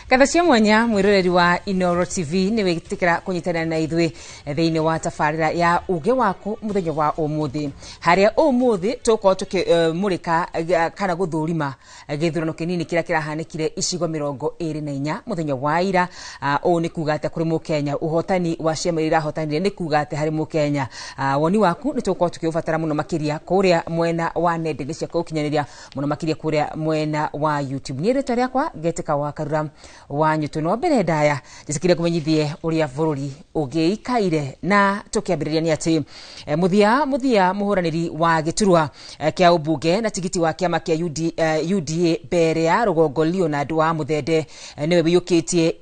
Kathacia mwanya mwiroreri wa Inoro TV ni witikira kunyitana na ithwe thiini wa tafarira ya uge wako muthenya wa umuthi haria umuthi tuko tukimurika kana guthurima githurano kinini kira kirahanikire icigo 24 muthenya wa ira o ni kuga ati kuri mukenya uhotani wa ciama irahotanire ni kuga ati hari mukenya woni waku ni tuko tukiubatara muno makiria kuria mwena wa nende cia kukinyaniria muno makiria kuria mwena wa YouTube ni reta riakwa getika wa karura wanyu tuno mbere ndaya jisikire kumenyithie uria bururi ugiikaire na tukiambiriria ni ati muthia muhuraniri wa giturwa kia ubunge na tigiti wa kiama kia UDA mbere ya rugongo Leonard wa Muthende niwe wiyukitie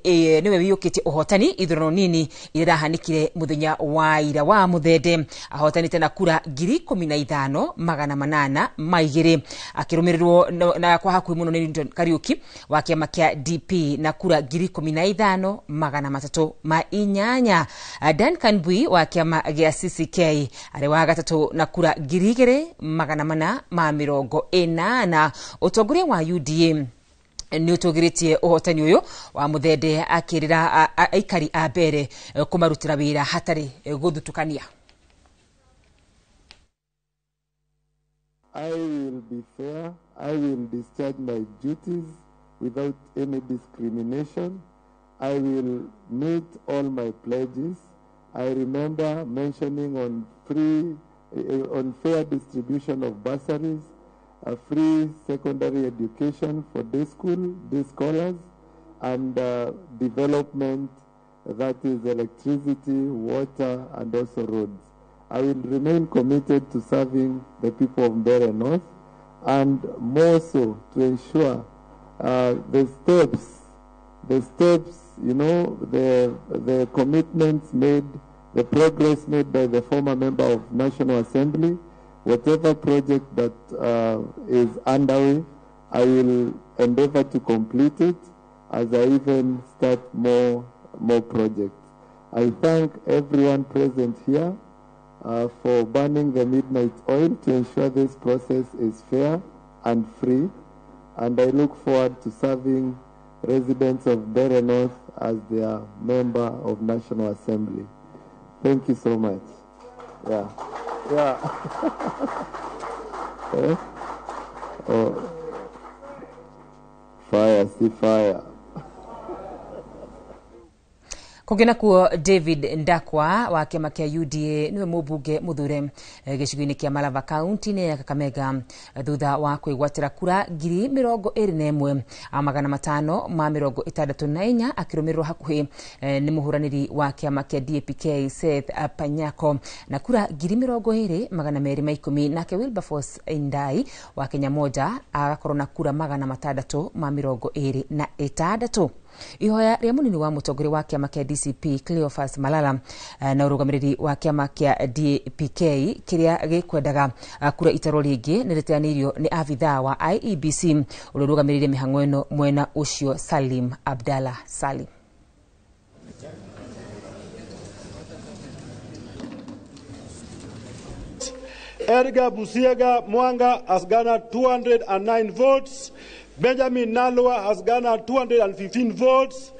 uhotani ithurano nini irahanikire muthenya wa ira wa Muthende ahotani tena kura 15,800 maigiri akirumirirwo na kwa hakuhi muno ni Kariuki wa kiama kia DP na kura 15,308 Duncan Bui wa kiama gia CCK ari wa gatatu na kura 2,480 utongoria wa UDA ni utogiritie uhotani uyo wa Muthende akirira aikari a mbere kumarutira wira hatari guthutukania. I will be fair. I will discharge my duties without any discrimination. I will meet all my pledges. I remember mentioning on fair distribution of bursaries, a free secondary education for day scholars, and development, that is electricity, water, and also roads. I will remain committed to serving the people of Mbeere North, and more so to ensure the steps, you know, the commitments made, the progress made by the former member of National Assembly, whatever project that is underway, I will endeavor to complete it as I even start more projects. I thank everyone present here for burning the midnight oil to ensure this process is fair and free, and I look forward to serving residents of Mbeere North as their member of National Assembly. Thank you so much. Yeah. Oh. Fire, see fire. Kugena kuo David Ndakwa wa kiama kia UDA niwe mubunge muthure gicigo-ini kia Malava County ni ya Kakamega thutha wa kwigwatira kura 21,564 akirumirwo hakuhi ni muhuraniri wa kiama kia DAP-K Seth Panyako na kura 20,210 nake Wilberforce Indai wa Kenya moja agakorwo na kura 626. Ihoya ria munini wa mutongori wa kiama kia DCP Cleophas Malala na urugamiriri wa kiama kia DAP-K kiria gikwendaga kura itaro ringi niriteanirio ni avitha wa IEBC urugamiriri mihango eno mwena ucio Salim Abdallah Salim. Edgar Busiega Mwanga has garnered 209 votes. Benjamin Nalwa has garnered 215 votes.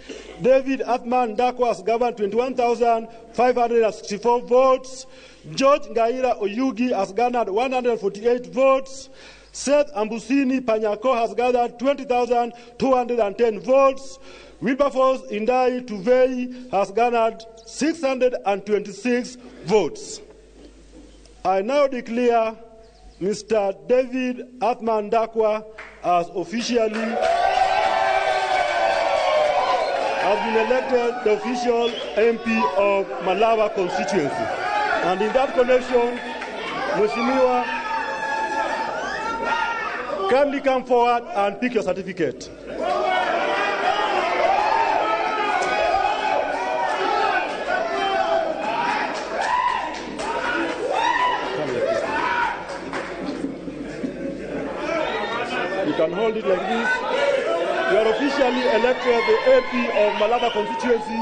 David Athman Ndakwa has garnered 21,564 votes. George Ngaira Oyugi has garnered 148 votes. Seth Ambusini Panyako has gathered 20,210 votes. Wilberforce Indai Tuvei has garnered 626 votes. I now declare Mr. David Athman Ndakwa has officially been elected the official MP of Malava constituency. And in that connection, Mheshimiwa, kindly come forward and pick your certificate. You can hold it like this. You are officially elected the AP of Malava constituency.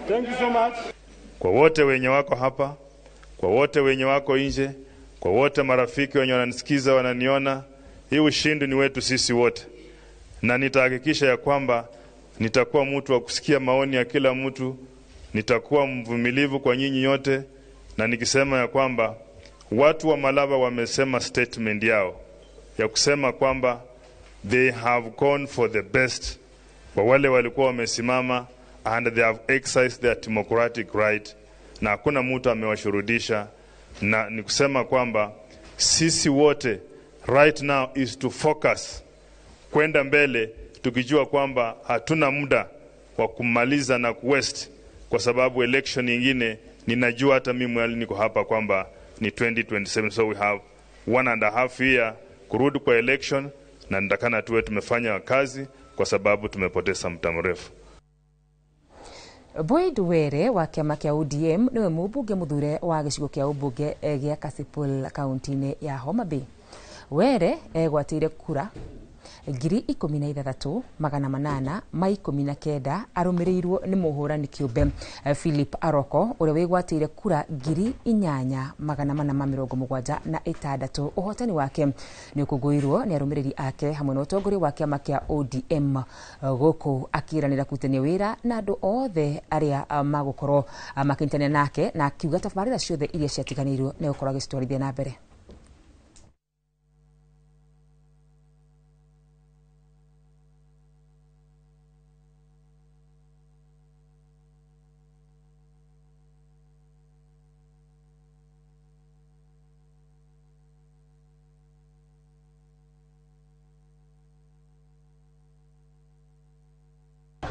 Thank you so much. Kwa wote wenye wako hapa, kwa wote wenye wako nje, kwa wote marafiki wenye wananisikiza wananiona, hii ushindi ni wetu sisi wote. Na nitahakikisha ya kwamba nitakuwa mtu wa kusikia maoni ya kila mtu, nitakuwa mvumilivu kwa nyinyi yote, na nikisema ya kwamba watu wa Malava wamesema statement yao ya kusema kwamba they have gone for the best. Kwa wale walikuwa wamesimama and they have exercised their democratic right, na hakuna mtu amewashurudisha. Na nikusema kwamba sisi wote right now is to focus kwenda mbele, tukijua kwamba hatuna muda wa kumaliza na kuwest, kwa sababu election nyingine ninajua hata mimi niko hapa kwamba ni 2027, so we have 1.5 year kurudi kwa election, na ndakana tuwe tumefanya kazi kwa sababu tumepoteza muda mrefu. Boyd Were wa kiama kia ODM niwe mubunge muthure wa gicigo kia ubunge gia Kasipul kaunti-ini ya Homa Bay. Were egwatire kura 16,819 arumirirwo ni muhurani kiumbe Philip Aroko uria wigwatire kura 8,476. Uhotani wake ni ukugwirwo ni arumiriri ake hamwe na utongoria wa kiama kia ODM guku akiranira kutania wira na andu othe aria magukorwo makintania nake, na akiuga tabarira ciothe iria ciatiganirwo ni gukorwo agicitwarithia na mbere.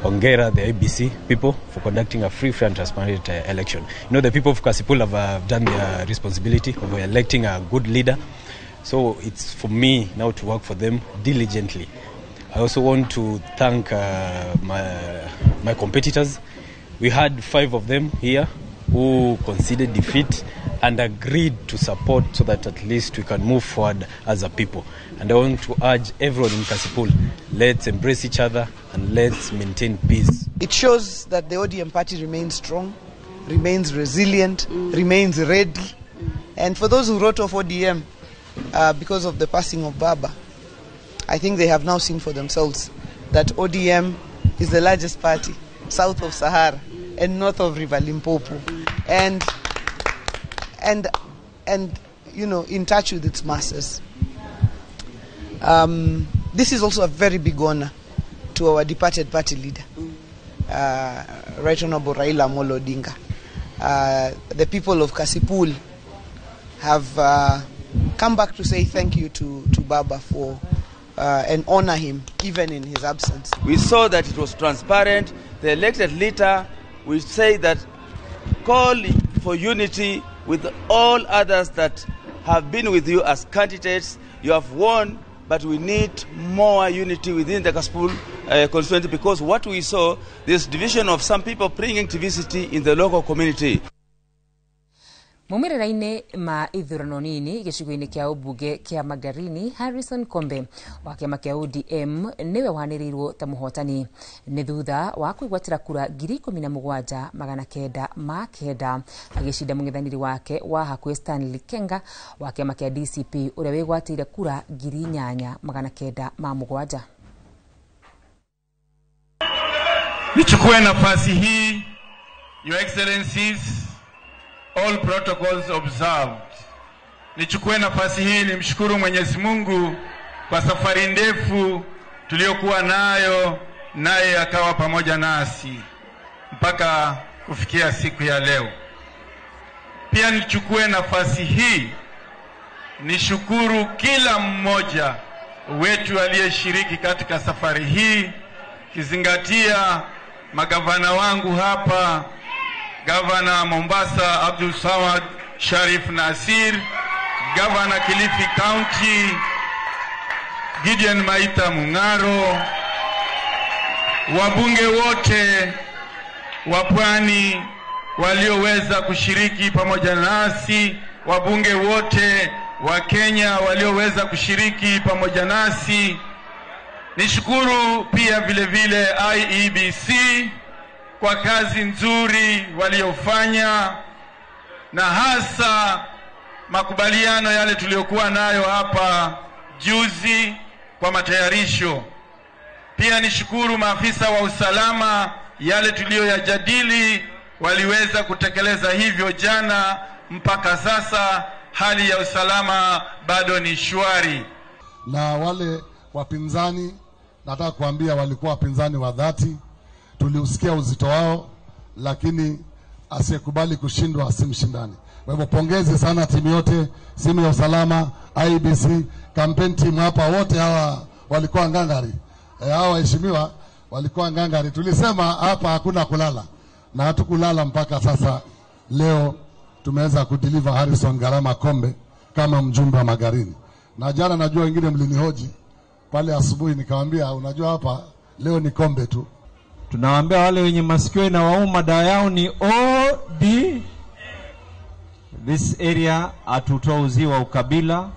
Ongera the ABC people for conducting a free, fair and transparent election. You know, the people of Kasipul have done their responsibility of electing a good leader. So it's for me now to work for them diligently. I also want to thank my competitors. We had 5 of them here who conceded defeat and agreed to support so that at least we can move forward as a people. And I want to urge everyone in Kasipul, let's embrace each other and let's maintain peace. It shows that the ODM party remains strong, remains resilient, remains ready. And for those who wrote off ODM because of the passing of Baba, I think they have now seen for themselves that ODM is the largest party south of Sahara and north of River Limpopo, and you know, in touch with its masses. This is also a very big honor to our departed party leader, Right Honorable Raila Amolo Odinga. The people of Kasipul have come back to say thank you to Baba for and honor him even in his absence. We saw that it was transparent. The elected leader will say that call for unity with all others that have been with you as candidates. You have won, but we need more unity within the Kasipul constituency, because what we saw, this division of some people bringing diversity in the local community. Mumirira-ini ma ithurano nini gicigo-ini kia ubunge kia Magarini, Harrison Kombe wa kiama kia ODM niwe wanirirwo ta muhotani ni thutha wa kwigwatira kura 17,909 agicinda mung'ethaniri wake wa hakuhi Stanley Kenga wa kiama kia DCP uria wigwatire kura 8,907. Nichukue nafasi hii, Your Excellencies, all protocols observed. Nichukue nafasi hii nimshukuru Mwenyezi Mungu kwa safari ndefu tuliyokuwa nayo, naye akawa pamoja nasi mpaka kufikia siku ya leo. Pia nichukue nafasi hii nishukuru kila mmoja wetu aliyeshiriki katika safari hii, kizingatia magavana wangu hapa, Gavana Mombasa Abdul Samad Sharif Nasir, Gavana Kilifi County Gideon Maita Mungaro, wabunge wote wa Pwani walioweza kushiriki pamoja nasi, wabunge wote wa Kenya walioweza kushiriki pamoja nasi. Nishukuru pia vile vile IEBC kwa kazi nzuri waliofanya, na hasa makubaliano yale tuliyokuwa nayo hapa juzi kwa matayarisho. Pia nishukuru maafisa wa usalama, yale tuliyoyajadili waliweza kutekeleza hivyo jana. Mpaka sasa hali ya usalama bado ni shwari. Na wale wapinzani, nataka kuambia walikuwa wapinzani wa dhati. Tuliusikia uzito wao, lakini asiyekubali kushindwa asimshindani. Kwa hivyo pongezi sana timu yote, simu ya usalama, IBC, campaign team hapa, wote hawa walikuwa ngangari. Hawa waheshimiwa walikuwa ngangari. Tulisema hapa hakuna kulala, na hatukulala mpaka sasa. Leo tumeweza kudeliver Harrison Garama kombe kama mjumbe wa Magarini. Na jana najua wengine mlinihoji pale asubuhi, nikamwambia unajua hapa leo ni kombe tu. Tunawaambia wale wenye masikio na wauma, dawa yao ni OD. This area hatutauziwa ukabila,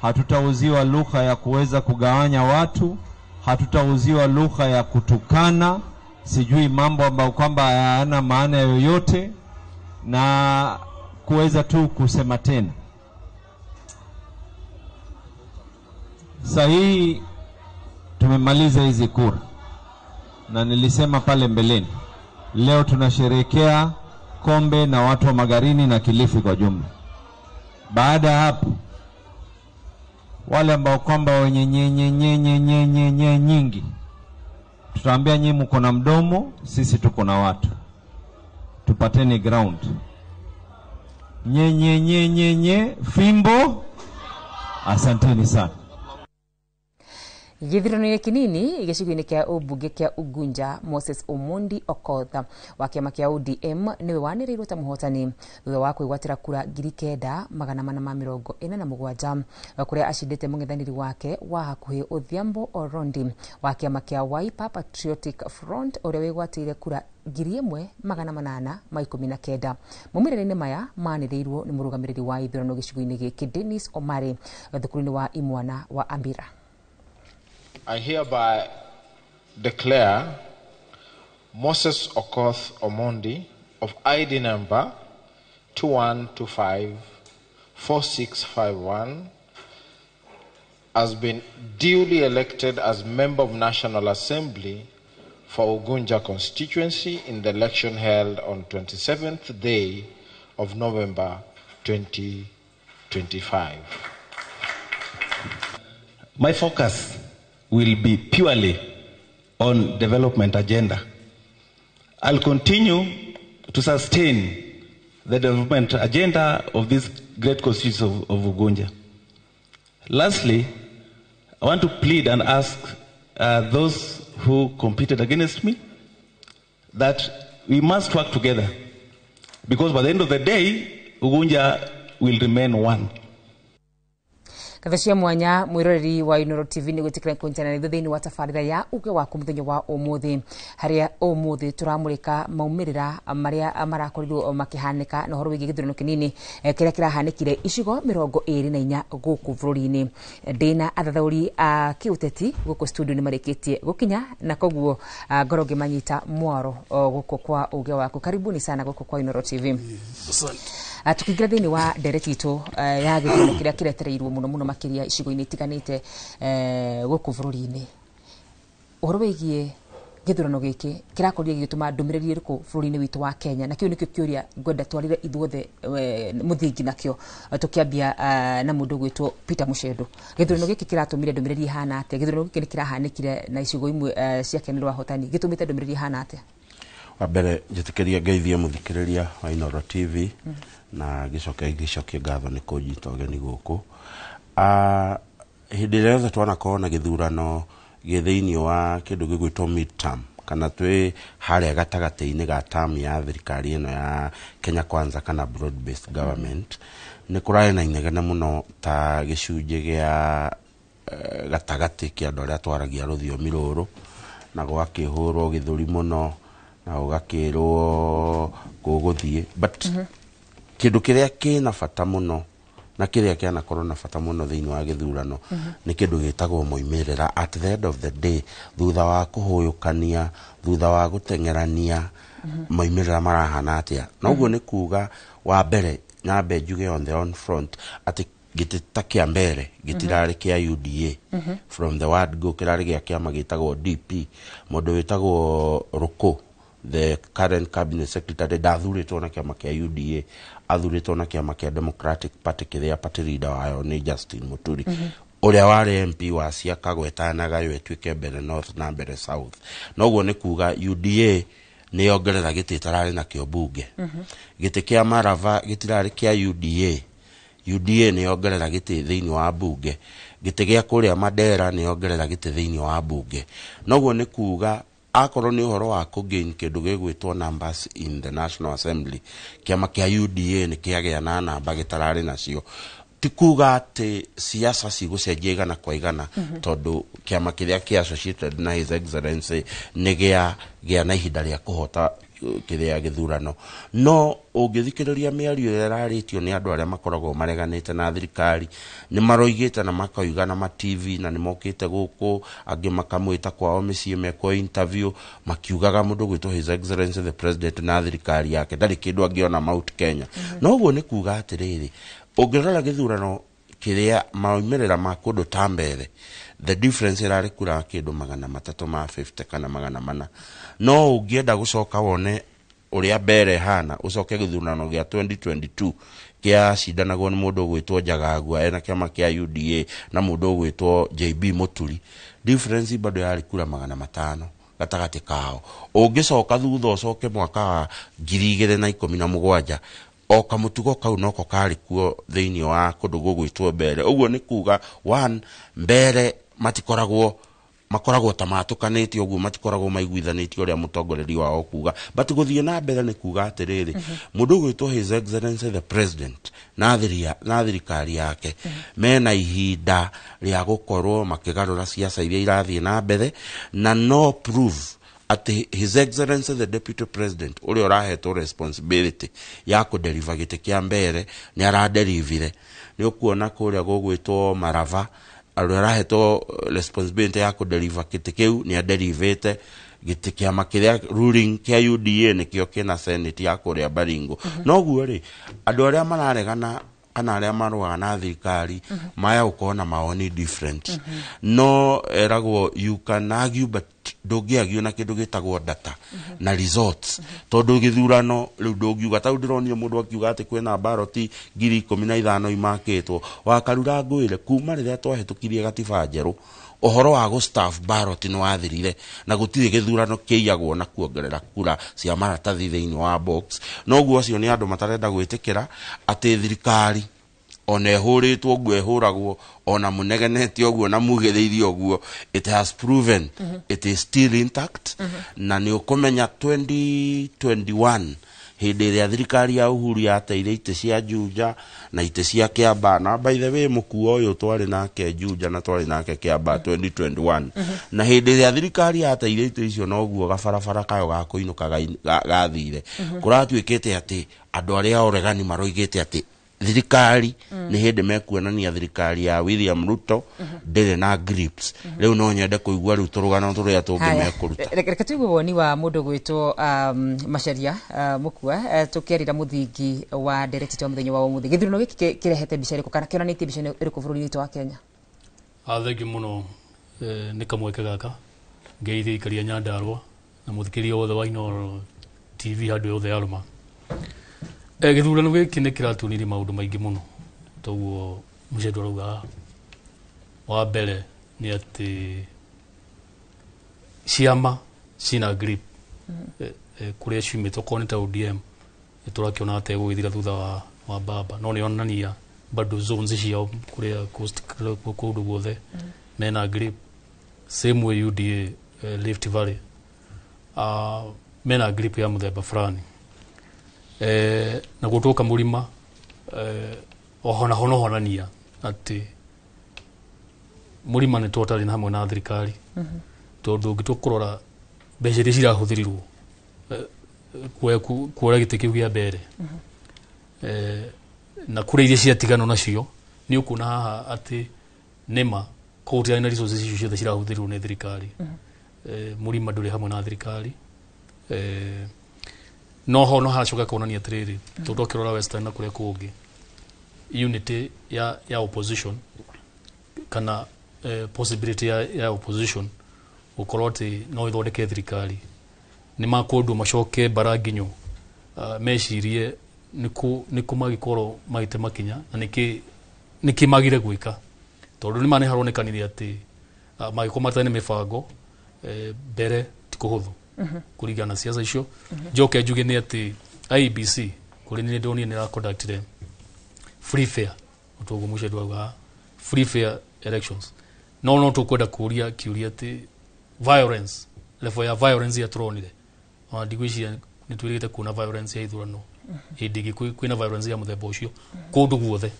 hatutauziwa lugha ya kuweza kugawanya watu, hatutauziwa lugha ya kutukana, sijui mambo ambayo kwamba hayana maana yoyote, na kuweza tu kusema tena. Sahi tumemaliza hizi kura, na nilisema pale mbeleni, leo tunasherehekea kombe na watu wa Magarini na Kilifi kwa jumla. Baada ya hapo, wale ambao kwamba wenye nye nyingi, tutaambia nyinyi mko na mdomo, sisi tuko na watu. Tupateni ground. Nye fimbo. Asanteni sana. Githurano kinini gicigo-ini kia ubunge kia Ugunja, Moses Omondi Okotha wa kiama kia ODM niwe waniriirwo ta muhotani thutha wa kwigwatira kura 9,447 kuria acindite mung'ethaniri wake wa hakuhi Odhiambo Orondi wa kiama kia Wiper Patriotic Front uria wigwatire kura 1,819. Mumirire-ini maya maniriirwo ni murugamiriri wa ithurano gicigo-ini giki Dennis Omari thukuru-ini wa Imwana wa Ambira. I hereby declare Moses Okoth Omondi of ID number 21254651 has been duly elected as member of National Assembly for Ugunja constituency in the election held on 27th day of November 2025. My focus will be purely on development agenda. I'll continue to sustain the development agenda of this great constituency of Ugunja. Lastly, I want to plead and ask those who competed against me that we must work together, because by the end of the day, Ugunja will remain one. Kathashia mwanya mwiroreri wa Inoro TV ni gwitikira kuntana ni thini wa tafarira ya uge wa kumuthenyo wa umuthi haria umuthi turamurika maumirira maria marakorirwo makihanika na horo wigi githurano kinini kiria kirahanikire icigo 24 guku bururi-ini. Ndina athathauri kiuteti guku studio ni marikitie gukinya na koguo ngoroge manyita mwaro guku kwa uge waku. Karibuni sana guku kwa Inoro TV. Tukigira thini wa ndereti itu ya githurano kiria kiretereirwo muno makiria icigo-ini itiganite guku bururi-ini. Uhoro wigie githurano giki kirakoria gituma ndumiriri iriku bururi-ini witu wa Kenya, na kio nikio kiuria ngwenda twarire ithuothe muthingi nakio tukiambia na mundu gwitwo Peter Mushedo. Githurano giki kiratumire ndumiriri hana ate? Githurano giki nikirahanikire na icigo imwe cia Kenya hotani, gitumite ndumiriri hana ate? Wabere njitikiria ngeithie muthikiriria wa Inoro TV na gicokia ngatho ni kunjita ugeni guku. Hindi rĩothe twanakorwo na githurano gĩthĩinĩ wa kĩndũ gĩgwĩtwo midterm, kana twĩ harĩa gatagatĩ-inĩ ga term ya thirikari ĩno ya Kenya Kwanza kana broad based government, nĩ kũrarĩ na inegene mũno ta gĩcunjĩ gĩa gatagatĩ kĩa andũ arĩa twaragia rũthiomi rũrũ, na gwakĩhũrwo gĩthũri mũno na ũgakĩrwo gũgũthiĩ. But kĩndũ kĩrĩa kĩna bata mũno na kiria kiana korona bata muno thiini wa githurano ni kindu gitagwo moimirira. At the end of the day, thutha wa kuhuyukania, thutha wa gutengerania, moimirira marahana atia. Na uguo ni kuga wa mbere nyambe njuge on the on front ati giti ta kia mbere gitirari kia UDA from the word go kirari gia kiama gitagwo DP, mundu witagwo Ruko, the current cabinet secretary, dathuritwo na kiama kia UDA, athuritwo na kiama kia Democratic Party kiria party leader wayo ni Justin Muturi, uria wari MP wa Siaka gwetanaga yo etwike mbere north na mbere south. Noguo ni kuga UDA ni yongerera giti tarari na kio bunge, giti kia Marava gitirari kia UDA ni yongerera giti thiini wa bunge, giti gia kuria Madera ni yongerera giti thiini wa bunge. Noguo ni kuga akorwo ni uhoro wa kugain kindu gigwitwo numbers in the National Assembly, kiama kia UDA ni kiagea na namba gitarari nacio. Tikuga ati siasa cigucenjia igana kwa igana tondu kiama kiria kia associated na His Excellency ni gia na ihinda ria kuhota kiria githurano. No ungithikiriria miario iraritio ni andu aria makoragwo mareganite na thirikari, ni maroigite na makoiga na ma TV na ni mokite guku, angi makamwita kwao micii meko interview makiugaga mundu gwitwo His Excellency the President na thirikari yake ndari kindu angiona Mount Kenya. No uguo ni kuga atiriri, ungirora githurano kiria maumirira ma kundu ta mbere, the difference irari kura kindu 350 kana 400. No ungienda gucoka wone uria mbere hana ucoke githurano gia 2022 kia cidanagwo ni mundu gwitwo Njagagua ena kiama kia UDA na mundu gwitwo JB Muturi, difference bado yari kura 500 gatagati kao. Ungicoka thutha ucoke mwaka wa 2017 o kamutugo kau noko kari kuo thiini wa kundu gugwitwo mbere. Uguo ni kuga one mbere makoragwo tamatukanitio, uguo matikoragwo maiguithanitio uria mutongoreri wao kuga, but guthie na mbere ni kuga atiriri mundu gwitwo His Excellency the President na thirikari yake mena ihinda ria gukorwo makigarura siasa iria irathie na mbere, na no prove ati His Excellency the Deputy President uri urahetwo responsibility ya kudeliver giti kia mbere ni araderivire. Ni ukuona kuria gugwitwo Marava arahetwo responsibility ya kudeliver giti kiu ni aderivite. Giti kia makiria ruling kia UDA ni kio kina Senate ya kuria Baringo. Noguo ri andu aria mararegana kana aria marwaga na thirikari maya ukona maoni different. No eragwo you can argue but ndungiagio na kindu gitagwo data na results. Tondu githurano riu ndungiuga ta ndironio mundu akiuga ati kwina baroti 15,000 imakitwo wakarura ngwire kuma riria twahitukirie gatiba njeru uhoro wa go staff ballot ni wathirire na gutire githurano kiiyagwo na kuongerera kura cia maratathi thiini wa box. Noguo acio ni andu matarenda gwitikira ati thirikari ona ehuritwo guo ehuragwo ona munegenete oguo na mugiririe oguo, it has proven it is still intact. Na ni ukumenya 2021 hindi iria thirikari ya Uhuru yateire ite cia Juja na ite cia Kiamba, na by the way mukuo uyu twari nake Juja na twari nake Kiamba 2021 na hindi iria thirikari yateire ite icio noguo gabarabara kayo ga kuinuka gathire kuratuikite ati andu aria oregani maroigite ati thirikari ni hindi mekuonania thirikari ya William Ruto ndire na grips. Riu no nyende kuigua riu turugano turia tungi mekuruta. Reka tuigue woni wa mundu gwitwo Macharia Mukua tukierira muthingi wa director muthenya wa umuthi. Githurano giki kirehete bica riku kana kionanitie bica riku bururi witu wa Kenya? Thengi muno ni kamweke gaka ngeithi ikaria Nyandarua na muthikiria wothe wa Inooro TV handu yothe yaruma. Githurano giki ni kiratunire maundu maingi muno toguo mucedo rauga wa mbere ni ati ciama cina grip kuria ciumite koneta ODM turakiona ate gwithira thutha wa baba no ni onania bado zones ciao kuria coast kundu guothe mena grip same way UDA Rift Valley mena grip ya muthemba fulani na gutuka murima honania ati murima ni totally na hamwe na thirikari tondu ngitukurora mbeca iria cirahuthirirwo kuoya giti kiu gia mbere na kure iria ciatigana nacio ni ukuna haha ati nema kote ina resources icio ciothe cirahũthĩrwo nĩ thirikari mũrima ndũrĩ hamwe na thirikari no ho no haracoka kuonania atiriri tondũ ũkĩrora Western na kũrĩa kũngĩ unity ya opposition kana possibility ya opposition gũkorwo atĩ no ĩthondeke thirikari nĩ makũndũ macoke baranginyo mecirie nĩkũ magĩkorwo maite makinya na nĩkĩ magire gwĩka tondũ nĩ mane haronekanire atĩ magĩkorwo matane mĩbango mbere ti kũhũthũ kũringana na siasa icio njoke njuge nĩ atĩ IEBC kũrĩ nĩ ndonire nĩ ra conducted free fair ũtũgũ mũce ndwauga free fair elections no tũkwenda kũria kiuria atĩ violence level ya violence ya tronire ndigwĩciria nĩ twĩrĩgĩte kuona violence ya ithurano hĩndĩ ĩngĩ kwĩna violence ya mũthemba ũcio kũndũ guothe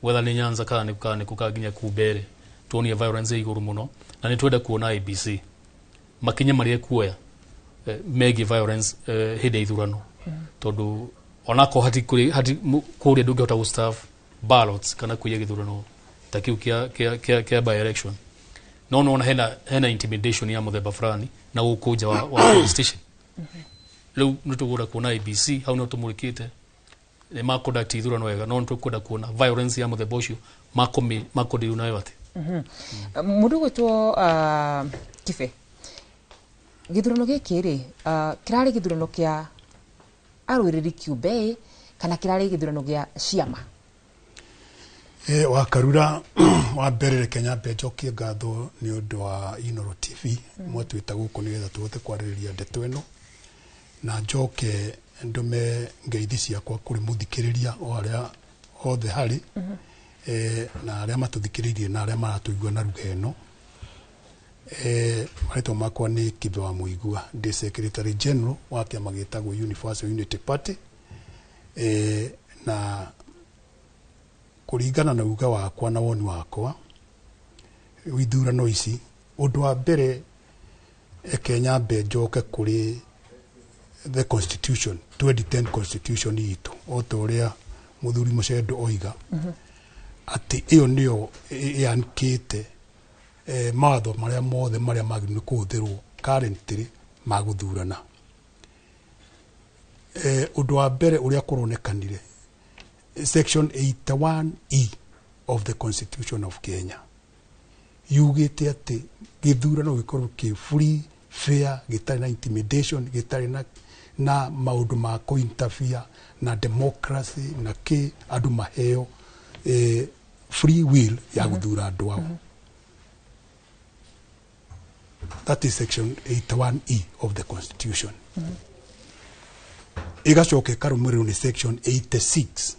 whether nĩ Nyanza kana nĩ kũkanginya kumbere tuonia violence ya igũrũ mũno na nĩ twenda kuona IEBC makinya marĩa kuoya megie violence hĩndĩ ya ithurano tondũ onako hati kũrĩa ndũngĩhota gũstaff ballots kana kũiya gĩthurano ta kĩu kĩa by election no hena intimidation ya mũthemba fulani na gũkũnja wa police station rĩu nĩ tũgũra kuona IEBC hau no tũmũrĩkĩte nĩ makonduct ithurano wega no tũkwenda kuona violence ya mũthemba ũcio makondiru nayo atĩ mũndũ gwĩtwo Kibe gĩthurano gĩkĩ rĩ kĩrarĩ gĩthurano kĩa arũĩrĩri kĩũmbe kana kĩrarĩ gĩthurano gĩa ciama wa Karura wa mbere Kenya njokie ngatho nĩ ũndũ wa Inooro TV mwatwĩta gũkũ nĩgetha tũhote kwarĩrĩria ndeto ĩno na njoke ndume ngeithi ciakwa kũrĩ mũthikĩrĩria o arĩa othe harĩ na arĩa matũthikĩrĩirie na arĩa maratũigua na ruga ĩno marĩtwa makwa nĩ Kibe wa Mũigua ndĩ Secretary General wa kĩama gĩtagwo Universal Unity Party na kũringana na uga wakwa na woni wakwa ithurano ici ũndũ wa mbere Kenya njoke kũrĩ the constitution 2010 constitution itu otoria muthuri Mucendo oiga ati iyo niyo yankite matho maria mothe maria maginu kuthirwo currently maguthurana undu wa mbere uria kuronekanire section 81E of the constitution of Kenya yugite ati githurano gikorwo ki free fair gitari na intimidation gitari na maundu ma kuinterfere na democracy na ki andu maheo free will ya guthura andu ao. That is section 81E of the constitution. Igacoke karumirwo ni section 86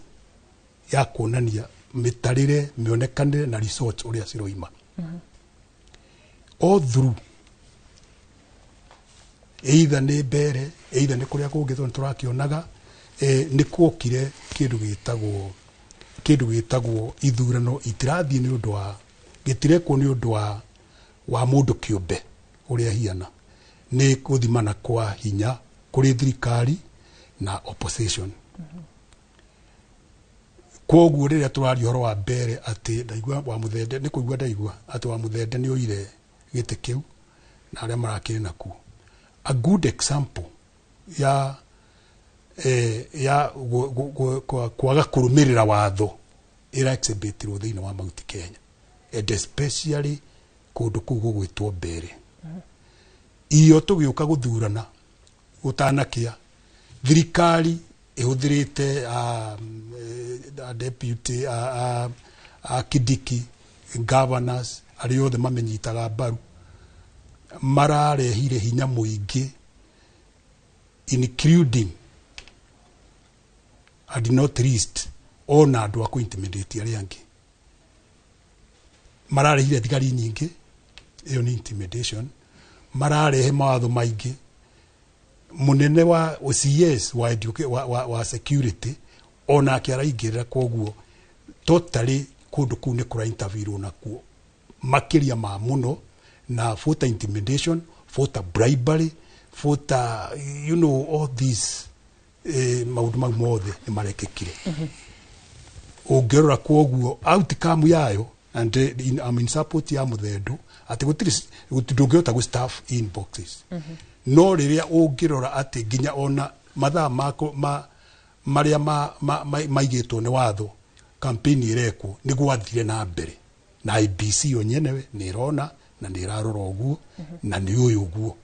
ya kuonania mitarire mionekanire na resource uria ciroima all through either ni mbere either ni kuria kungithwo turakionaga ni kuokire kindu gitagwo ithurano itirathie ni undu wa gitirekwo ni undu wa mundu kiumbe uria hiana ni kuthimana kwa hinya kuri thirikari na opposition koguo riria turari horo wa mbere ati ndaigua wa Muthende ni kuigua ndaigua ati wa Muthende ni oire gite kiu na aria marakiri naku a good example ya kwaga kurumirira watho ira exhibitirwo thiini wa Mount Kenya and especially kundu kuu gugwitwo mbere iyo tugiuka guthurana gutanakia thirikari ihuthirite deputy Kidiki governors ari othe mamenyitaga mbaru mararehire hinya muingi including and not least ona andu aku intimidate ari angi mararehire thigari nyingi iyo ni intimidation mararehe mawatho maingi munene wa OCS wa security ona akiaraingirira koguo totally kundu kuu ni kura interview nakuo makiria ma muno na voter intimidation voter bribery voter all these maundu mau mothe ni marekekire Ũngĩrora kwoguo outcome yayo, and I'm in support ya Muthendo, ati ndũngĩhota gũ staff inboxes. No rĩrĩa ũngĩrora ati nginya ona mathaa marĩa maigĩtwo nĩ watho campaign irekwo nĩ gwathire na mbere, na IBC onyenewe nĩ irona na nĩ irarora ũguo na nĩ ũyũ ũguo.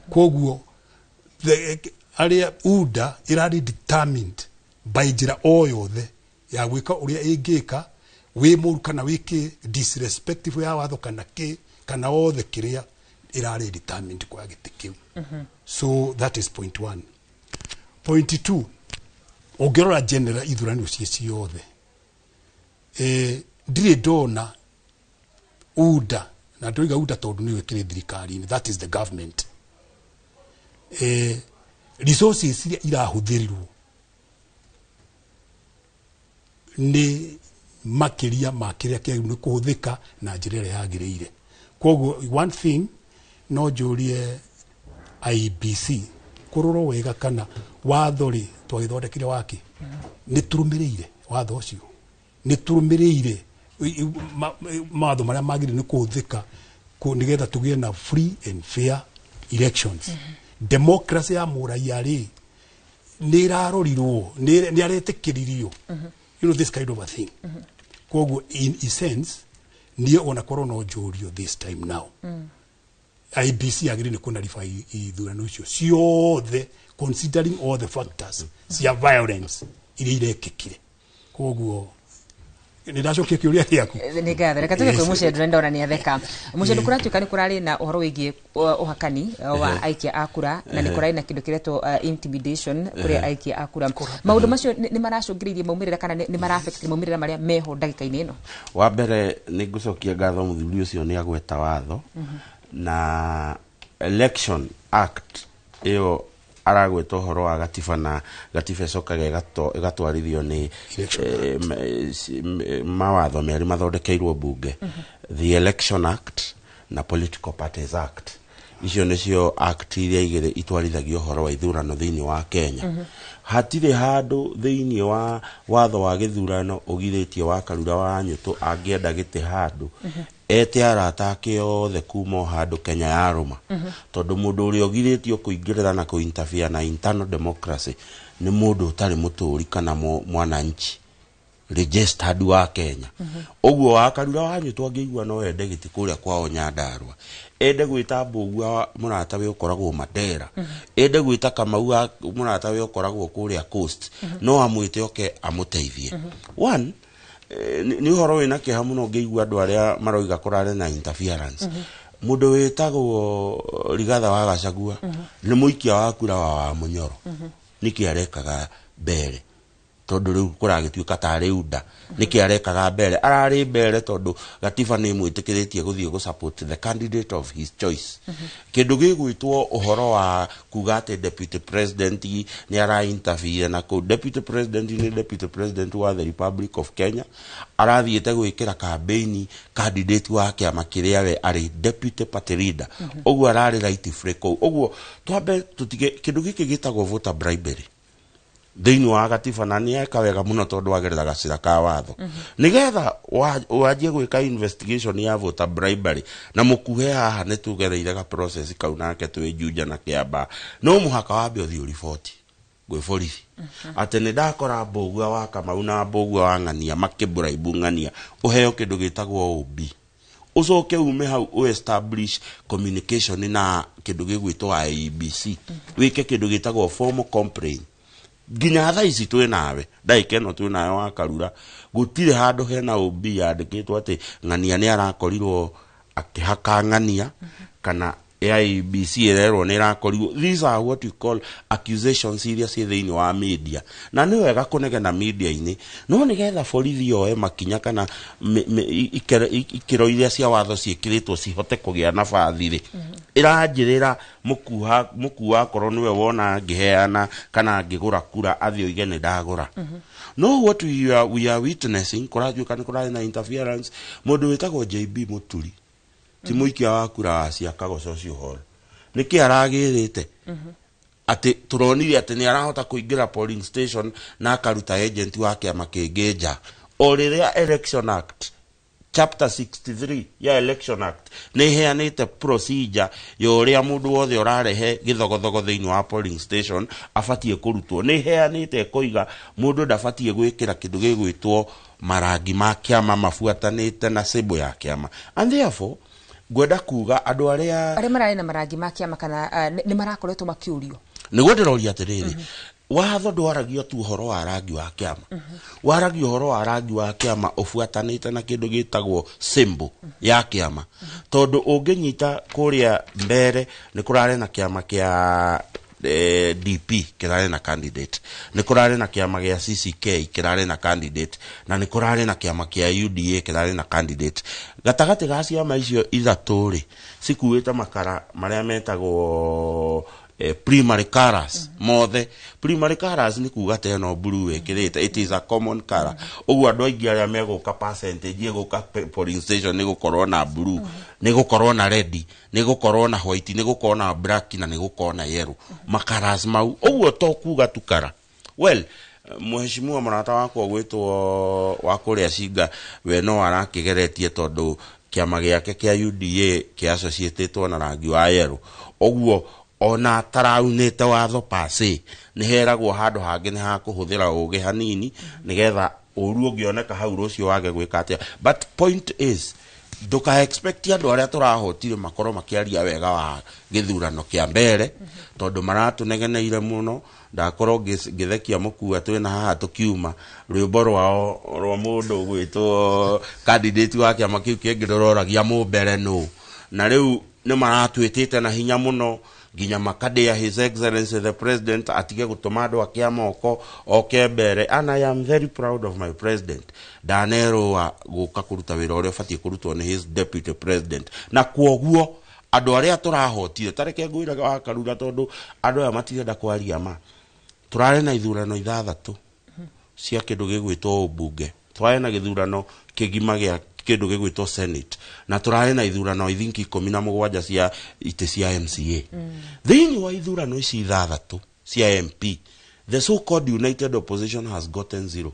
Kwoguo arĩa UDA irari determined by njĩra o yothe ya gwĩka ũrĩa ĩngĩka, wĩ mũru kana wĩke disrespectful ya watho kana othe kĩrĩa irari determined kwa gĩtĩ kĩu. So that is point 1. Point 2, ũngĩrora general ithurano ciothe, ndirĩ ndona UDA, na ndoiga UDA tondũ nĩwe kĩrĩ thirikari-inĩ, that is the government, resources iria irahũthĩrirwo nĩ makĩria ma kĩrĩa kĩagĩrĩirwo nĩ kũhũthĩka na njĩra ĩrĩa yagĩrĩire. Kwoguo one thing no njũrie IBC kũrorwo wega kana watho rĩ twagĩthondekire wake nĩ tũrũmĩrĩire watho ũcio, nĩ tũrũmĩrĩire mawatho marĩa magĩrĩire nĩ kũhũthĩka nĩgetha tũgĩe na free and fair elections. Democracy ya mũraia rĩ nĩ ĩrarorirwo, nĩ aretĩkĩririo, you know, this kind of a thing. Kwoguo in essence niĩ ona korwo no njũrio this time now, IBC agĩrĩire nĩ kũnariba ithurano icio ciothe considering all the factors cia violence iria irekĩkire. Kwoguo nĩndacokia kĩũria gĩaku. Nĩ ngatho, reka tuge kwĩ Mũcendu na ndona nĩ atheka. Mũcendu kũratuĩka nĩ kũrarĩ na ũhoro wĩgiĩ ũhakani wa aikia a kura, na nĩ kũrarĩ na kĩndũ kĩretwo intimidation kũrĩ aikia a kura. Maũndũ macio nĩ maracũngĩrĩirie maumĩrĩra kana nĩ maraffect maumĩrĩra marĩa meho ndagĩka-inĩ ĩno? Wa mbere nĩ ngũcokia ngatho mũthuri ũcio nĩ agweta watho na Election Act ĩyo aragweta ũhoro wa gatiba na gatiba ĩcokaga ĩgatwarithio nĩ mawatho merĩ mathondekeirwo mbunge, the Election Act na Political Parties Act. Icio nĩcio act iria igĩrĩ itwarithagio ũhoro wa ithurano thĩinĩ wa Kenya. Hatirĩ handũ thĩinĩ wa watho wa gĩthurano ũgirĩtie wa Karura wa Nyũtũ angĩenda gĩtĩ handũ ete arata ake othe kuma handũ Kenya yarũma, tondũ mũndũ ũrĩa ũgirĩtio kũingĩrĩra na kũinterfere na internal democracy nĩ mũndũ ũtarĩ mũtũũri kana mwananchi registered wa Kenya. Ũguo wa Karura wa Nyũtũ angĩigua no ende gĩtĩ kũrĩa kwao Nyandarua, ende gwĩta Mbũgua mũratawe ũkoragwo Mandera, ende gwĩta Kamau mũratawe ũkoragwo kũrĩa Coast, no amwĩte oke amũteithie. One, nĩ ũhoro wĩna kĩeha mũno ngĩigua andũ arĩa maroiga kũrarĩ na interference. Mũndũ wĩtagwo Rigatha wa Gachagua nĩ mũikia wa kura wa Mũnyoro, nĩkĩ arekaga mbere tondũ rĩu kũragĩtuĩka tarĩ UDA, nĩkĩ arekaga mbere, ararĩ mbere tondũ gatiba nĩ mwĩtĩkĩrĩtie gũthiĩ gũsupport the candidate of his choice. Kĩndũ gĩgwĩtwo ũhoro wa kuga atĩ deputy president nĩ ara-interfere na kũ deputy president nĩ deputy president wa the Republic of Kenya, arathiĩte gwĩkĩra campaign candidate wa kĩama kĩrĩa we arĩ deputy party leader, ũguo ararĩ right free kũu. Ũguo twambe tũtige kĩndũ gĩkĩ gĩtagwo voter bribery thĩinĩ wa gatiba, na nĩ eka wega mũno tondũ agerera gacĩra ka watho nĩgetha wanjie gwĩka investigation ya voter bribery na mũkuhe haha nĩ tugereire ga process kau nake twĩ Juja na Kĩamba, no mũhaka wambe ũthiĩ riboti gwĩ borithi atĩ nĩ ndakora Mbũgua wa Kamau na Mbũgua wa Ng'ania makĩbraibu Ng'ania ũheo kĩndũ gĩtagwo OB, ucoke ume hau establish communication na kĩndũ gĩgwĩtwo IEBC, wĩke kĩndũ gĩtagwo formal complaint. Nginya thaa ici twĩ nawe ndagĩka ĩno twĩ nayo wa Karura gũtirĩ handũ hena OB yandĩkĩtwo atĩ Ng'ania nĩ arakorirwo akĩhaka Ng'ania kana IEBC ĩrerwo nĩ irakorirwo. These are what we call accusations iria ciĩ thĩinĩ wa media, na nĩ wega kũnegena media-inĩ, no nĩgetha borithi yoe makinya kana ikĩro iria cia watho ciĩkĩrĩtwo cihote kũgĩa nabathi-rĩ, ĩranjĩrĩra mũkua korwo nĩwe wona ngĩheana kana ngĩgũra kura athiĩ oige nĩ ndagũra. No what we are witnessing kũratuĩka nĩ kũrarĩ na interference. Mũndũ wĩtagwo JB Mũturi ti mũikia wa kura wa Chicago Social Hall, nĩkĩ aragĩrĩte atĩ tũronire atĩ nĩ arahota kũingĩra polling station na akaruta agent wa kĩama kĩngĩ nja, Oriria Election Act chapter 63 ya Election Act ne heanite procedure yoria mundu wothe urarehe githogothogo thiini wa polling station afatie kurutwo ne heanite koiga mundu ndafatie gwikira kindu gigwitwo marangi ma kiama mafuatanite na sebo ya kiama, and therefore gwenda kuga andu aria marari na marangi ma kiama kana ni marakoretwo makiurio niguo ndiroria atiriri watho ndwaragio tu horo wa rangi wa kiama waragio horo wa rangi wa kiama ufuatanite na kindu gitagwo symbol ya kiama tondu unginyita kuria mbere ni kurare na kiama kia DP kirare na candidate, ni kurare na kiama gia CCK kirare na candidate, na ni kurare na kiama kia UDA kirare na candidate. Gatagati ga ciama icio ithatu ri cikuite makara maria metagwo primary colors mothe. Primary colors ni kuga teno blue ekirite, it is a common color. Ugu andu aingi aria meguka percentage eguka polling station ni gukorwo na blue, ni gukorwo na red, ni gukorwo na white, ni gukorwo na black, na ni gukorwo na yellow. Makaras mau ugu to kuga tukara. Well, Mheshimiwa Murata wako gwitwo wa kuria Singa we no arakigeretie tondu kiama giake kia UDA kia associated na rangi wa yellow. Ugu ona taraunite watho pase ni heragwo handu hangi ni ha kuhuthira uge hanini nigetha uru ungioneka hau rucio wage gwika atia. But point is nduka expect andu aria turahotire makoro makiaria wega wa githurano kia mbere tondu maratunegeneire muno. Ndakorwo ngithekia mukua twina haha tukiuma rwimbo rwa mundu gwitwo candidate wa kiama kiu kingi ndororagia mumbere no, na riu ni maratwitite na hinya muno ginya makadia His Excellency the President atige gutuma andu akiama oko okembere. And I am very proud of my president. Danero wa guka kuruta wira uria fatie kurutwo ni his deputy president, na kuoguo andu aria turahotire tareke ngwira wa Karura tondu andu aya matirenda kwaria ma. Turare na ithurano ithathatu cia kindu gigwitwo ubunge, turare na githurano kigima gia kindu gigwitwo senate, na turare na ithurano ithinki 17 cia ite cia MCA. Thiini wa ithurano ici ithathatu cia MP, the so-called united opposition has gotten zero.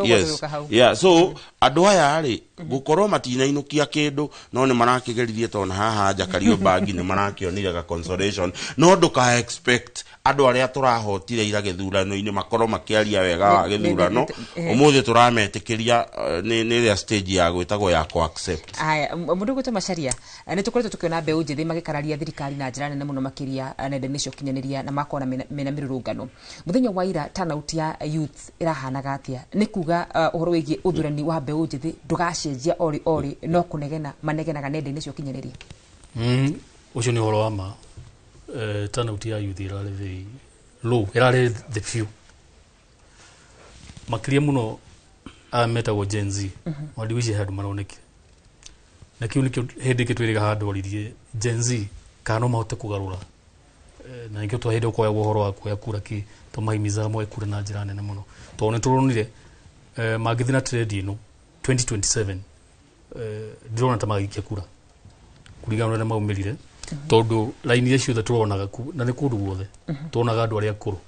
Yes. Yeah, so andu aya ari gukorwo matinainokia kindu no ni marakigerithie tona haha Jakario bagi ni marakionire ga consolation no nduka expect andu aria turahotire ira githurano-ini makorwo makiaria wega wa githurano. Umuthi turametikiria ni ria stage ya gwitagwo ya ko accept. Aya mundu gwitwo Macharia ni tukoretwo tukiona mbeu njithi magikararia thirikari na njira nene muno makiria nenda-ini cio kinyaniria na makona mena mirurungano. Muthenya wa ira turnout ya youth irahanaga atia? Ni kuga uhoro wigi uthurani wa mbeu njithi ndugacenjia ori no kunegena manegenaga nenda-ini cio kinyaniria. Ucio ni uhoro wa ma. Turnout ya youth irare very low, irare the few makiria muno metagwo Gen Z wadiwishi handu maronekire na kiu nikio hindi kitwiriga handu oririe Gen Z kana mahote kugarura na nikio twahinde ukoya uhoro wa kuya kura ki tumahimiza mwe kura na njira nene muno tone turonire magithina trade ino 2027 drone tamagikia kura kurigana na maumirire tondu line ya ciothe turonaga na ni kundu guothe turonaga andu aria akuru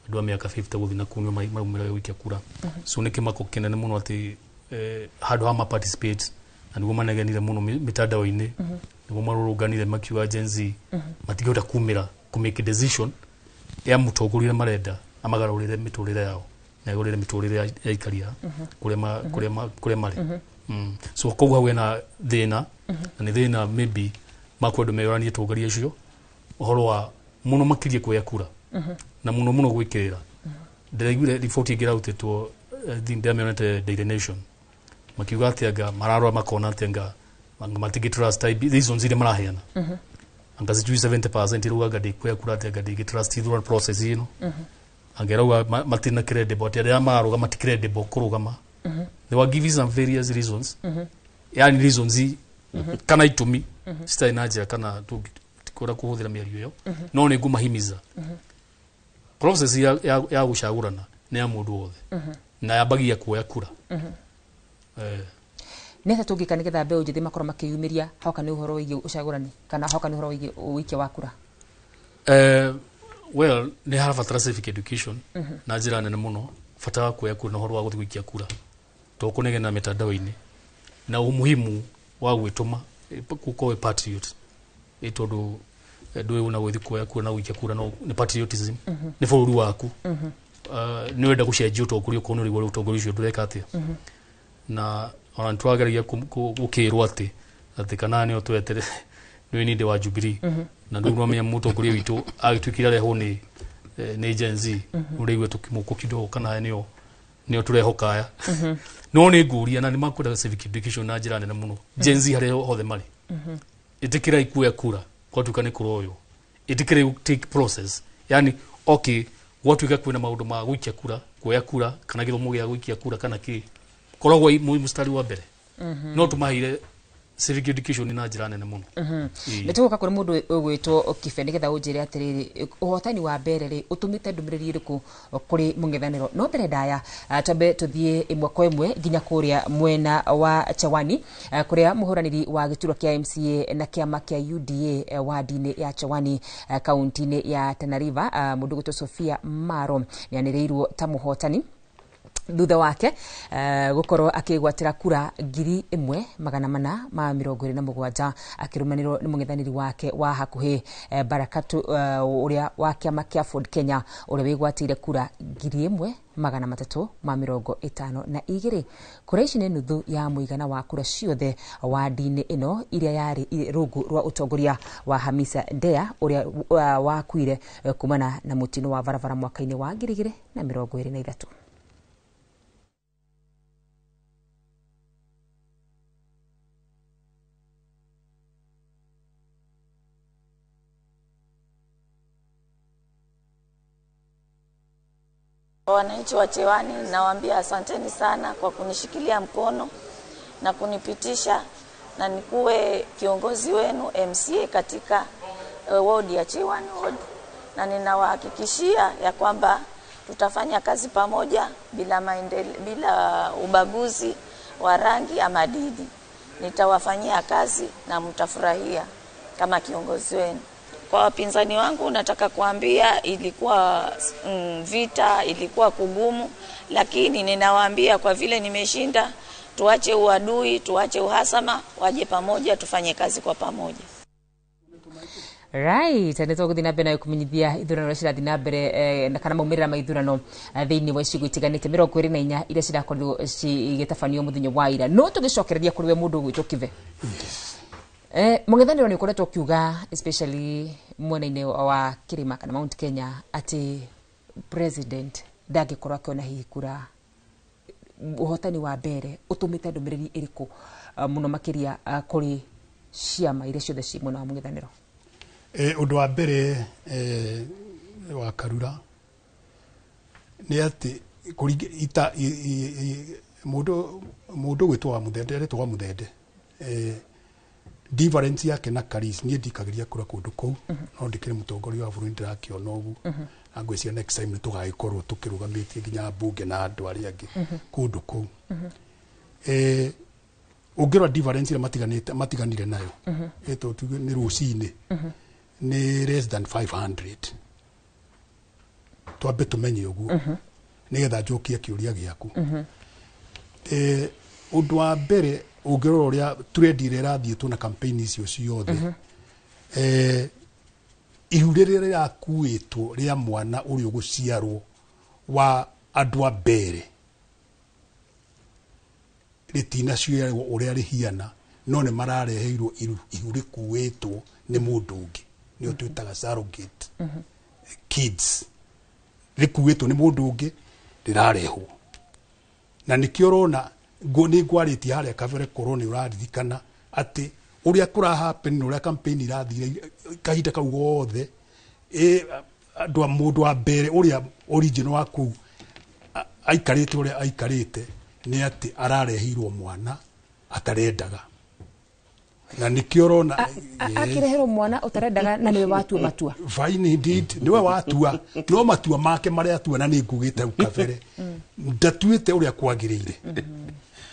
andu a miaka 50 guthina kunyo maumira gwikia kura so ni kimako kinene muno ati handu ha participate na niguo manegenire muno mitandao-ini niguo marurunganire makiuga Gen Z matigota kumira ku make decision ya mutogurire marenda amagarurire miturire yao na igurire miturire ya ikaria kuria mari so koguo hawe na thina na ni thina maybe makwendo meyoranie tugaria icio uhoro wa muno makirie kuya kura na muno gwikirira ndiraigwire report igira utetwo ndamionete Daily Nation makiuga atianga mararwa makona atianga matigi trust type these ones ile maraheana angazi 70% iruga de kuya kura atianga de trust through process ino angerawa matina credible atianga maruga maticredible kurugama they were giving some various reasons yani reasons kana itumi sita inaje kana tukora kuhuthira miario yo no ni ngumahimiza process ya gushagurana ni ya mundu wothe na yabagia kuoya kura neta tungika nigetha mbeu njithi makoro makiyumiria hoka ni uhoro wigi ushagurani kana hoka ni uhoro wigi uikia wa kura. Well ni harabatara civic education na njira nene muno bata wa kuoya kura na horo wa guthii gwikia kura to kunegena mitandao-ini na umuhimu wa gwituma kukowe patriot itondo ndwe una gwithi kuoya kura na gwikia kura no ni patriotism ni bururi waku ni wenda gucenjia utongoria ukono ri utongoria ucio ndureka atia na ona ntwageragia gukirwo ati kana ni otwetere ni ni de wa Jubilee na ndu mwamenya mutongoria witu agitwikira reho ni Gen Z uriwe tukimuko kidogo kana nio turehokaya no ni nguria na ni makwenda civic education na njira nene muno Gen Z hare hothe mari itikira ikuya kura kwa tukane kuroyo itikira take process yani okay watu kwina maundu ma gwikia kura kuya kura kana githomo gia gwikia kura kana ki koragwo mustari wa mbere no tumahire civic education na njira nene muno nituka kuri mundu ugwitwo Kibeni getha unjire atiriri uhotani wa mbere ri utumite ndumiriri iriku kuri mung'ethaniro no mbere ndaya tambe tuthie imwe kwa imwe nginya kuria mwena wa Chawani kuria muhuraniri wa giturwa kia MCA na kiama kia UDA wa dini ya Chawani kaunti-ini ya Tana River mundu gwitwo Sophia Maro ni anireirwo ta muhotani thutha wake gukorwo akigwatira kura 1427 akirumanirwo ni mung'ethaniri wake wa hakuhi Barakatu uria wa kiama kia Ford Kenya uria wigwatire kura 1352 kura ici ni nuthu ya muigana wa kura ciothe wa dini ino iria yari rungu rwa utongoria wa Hamisa Ndea uria wakuire kumana na mutino wa barabara mwaka-ini wa 2023. Wananchi wa Chawani nawaambia asanteni sana kwa kunishikilia mkono na kunipitisha na nikuwe kiongozi wenu MCA katika ward ya Chawani ward, na ninawahakikishia ya kwamba tutafanya kazi pamoja bila ubaguzi wa rangi ama dini. Nitawafanyia kazi na mtafurahia kama kiongozi wenu. Kwa wapinzani wangu nataka kuambia ilikuwa vita, ilikuwa kugumu, lakini ninawaambia kwa vile nimeshinda, tuache uadui, tuache uhasama, waje pamoja tufanye kazi kwa pamoja. Right, ndeto guthina bena kumenyithia ithurano cia thina mbere na kana maumirira ma ithurano thiini wa icigo itiganite 24 iria cirakorirwo cigitafanio muthinyo wa ira no tugicokereria kuriwe mundu gwitwo Kive. Mung'ethaniro ni ukoretwo kiuga especially mwena-ini wa Kirima kana Mount Kenya ati president ndagikorwo akiona hihi kura uhotani wa mbere utumite ndumiriri iriku muno makiria kuri ciama iria ciothe ci mwena wa mung'ethaniro. Undu wa mbere wa Karura ni ati ita mundu gwitwo wa Muthende difference yake na Karis ni ndikagiria kura kundu kou no ndikire mutongoria wa bururi ndirakiona ugu na ngwiciria next time tugagikorwo tukirugamitie nginya bunge na andu aria angi kundu kou ungirwa difference ira matiganire nayo eto tuge ni rucini ni less than 500 twambe tumenye ugu nigetha njokie kiuria giaku undu wa mbere ungirwo uria trade rathietwo na campaign icio ciothe ihurire yakuitwo ria mwana uri uguciarwo wa andu a mbere ritina ciarwo uria rihiana no ne marareheirwo ihuri kuitwo ni mundu ungi ni utwitaga surrogate kids rikuitwo ni mundu ungi rirarehwo na nikiorona ngoni ngwariti haria kabere koroni uraririkana ati uria kura happen uria campaign irathire kahinda kau gothe andu mundu wa mbere uria original waku aikarite uria aikarite ni ati ararehirwo mwana atarendaga na nikiorona akirehero mwana utarendaga na niwe watua matua fine indeed niwe watua no matua make maria atua na ni ngugite ukabere ndatuite uria kwagirire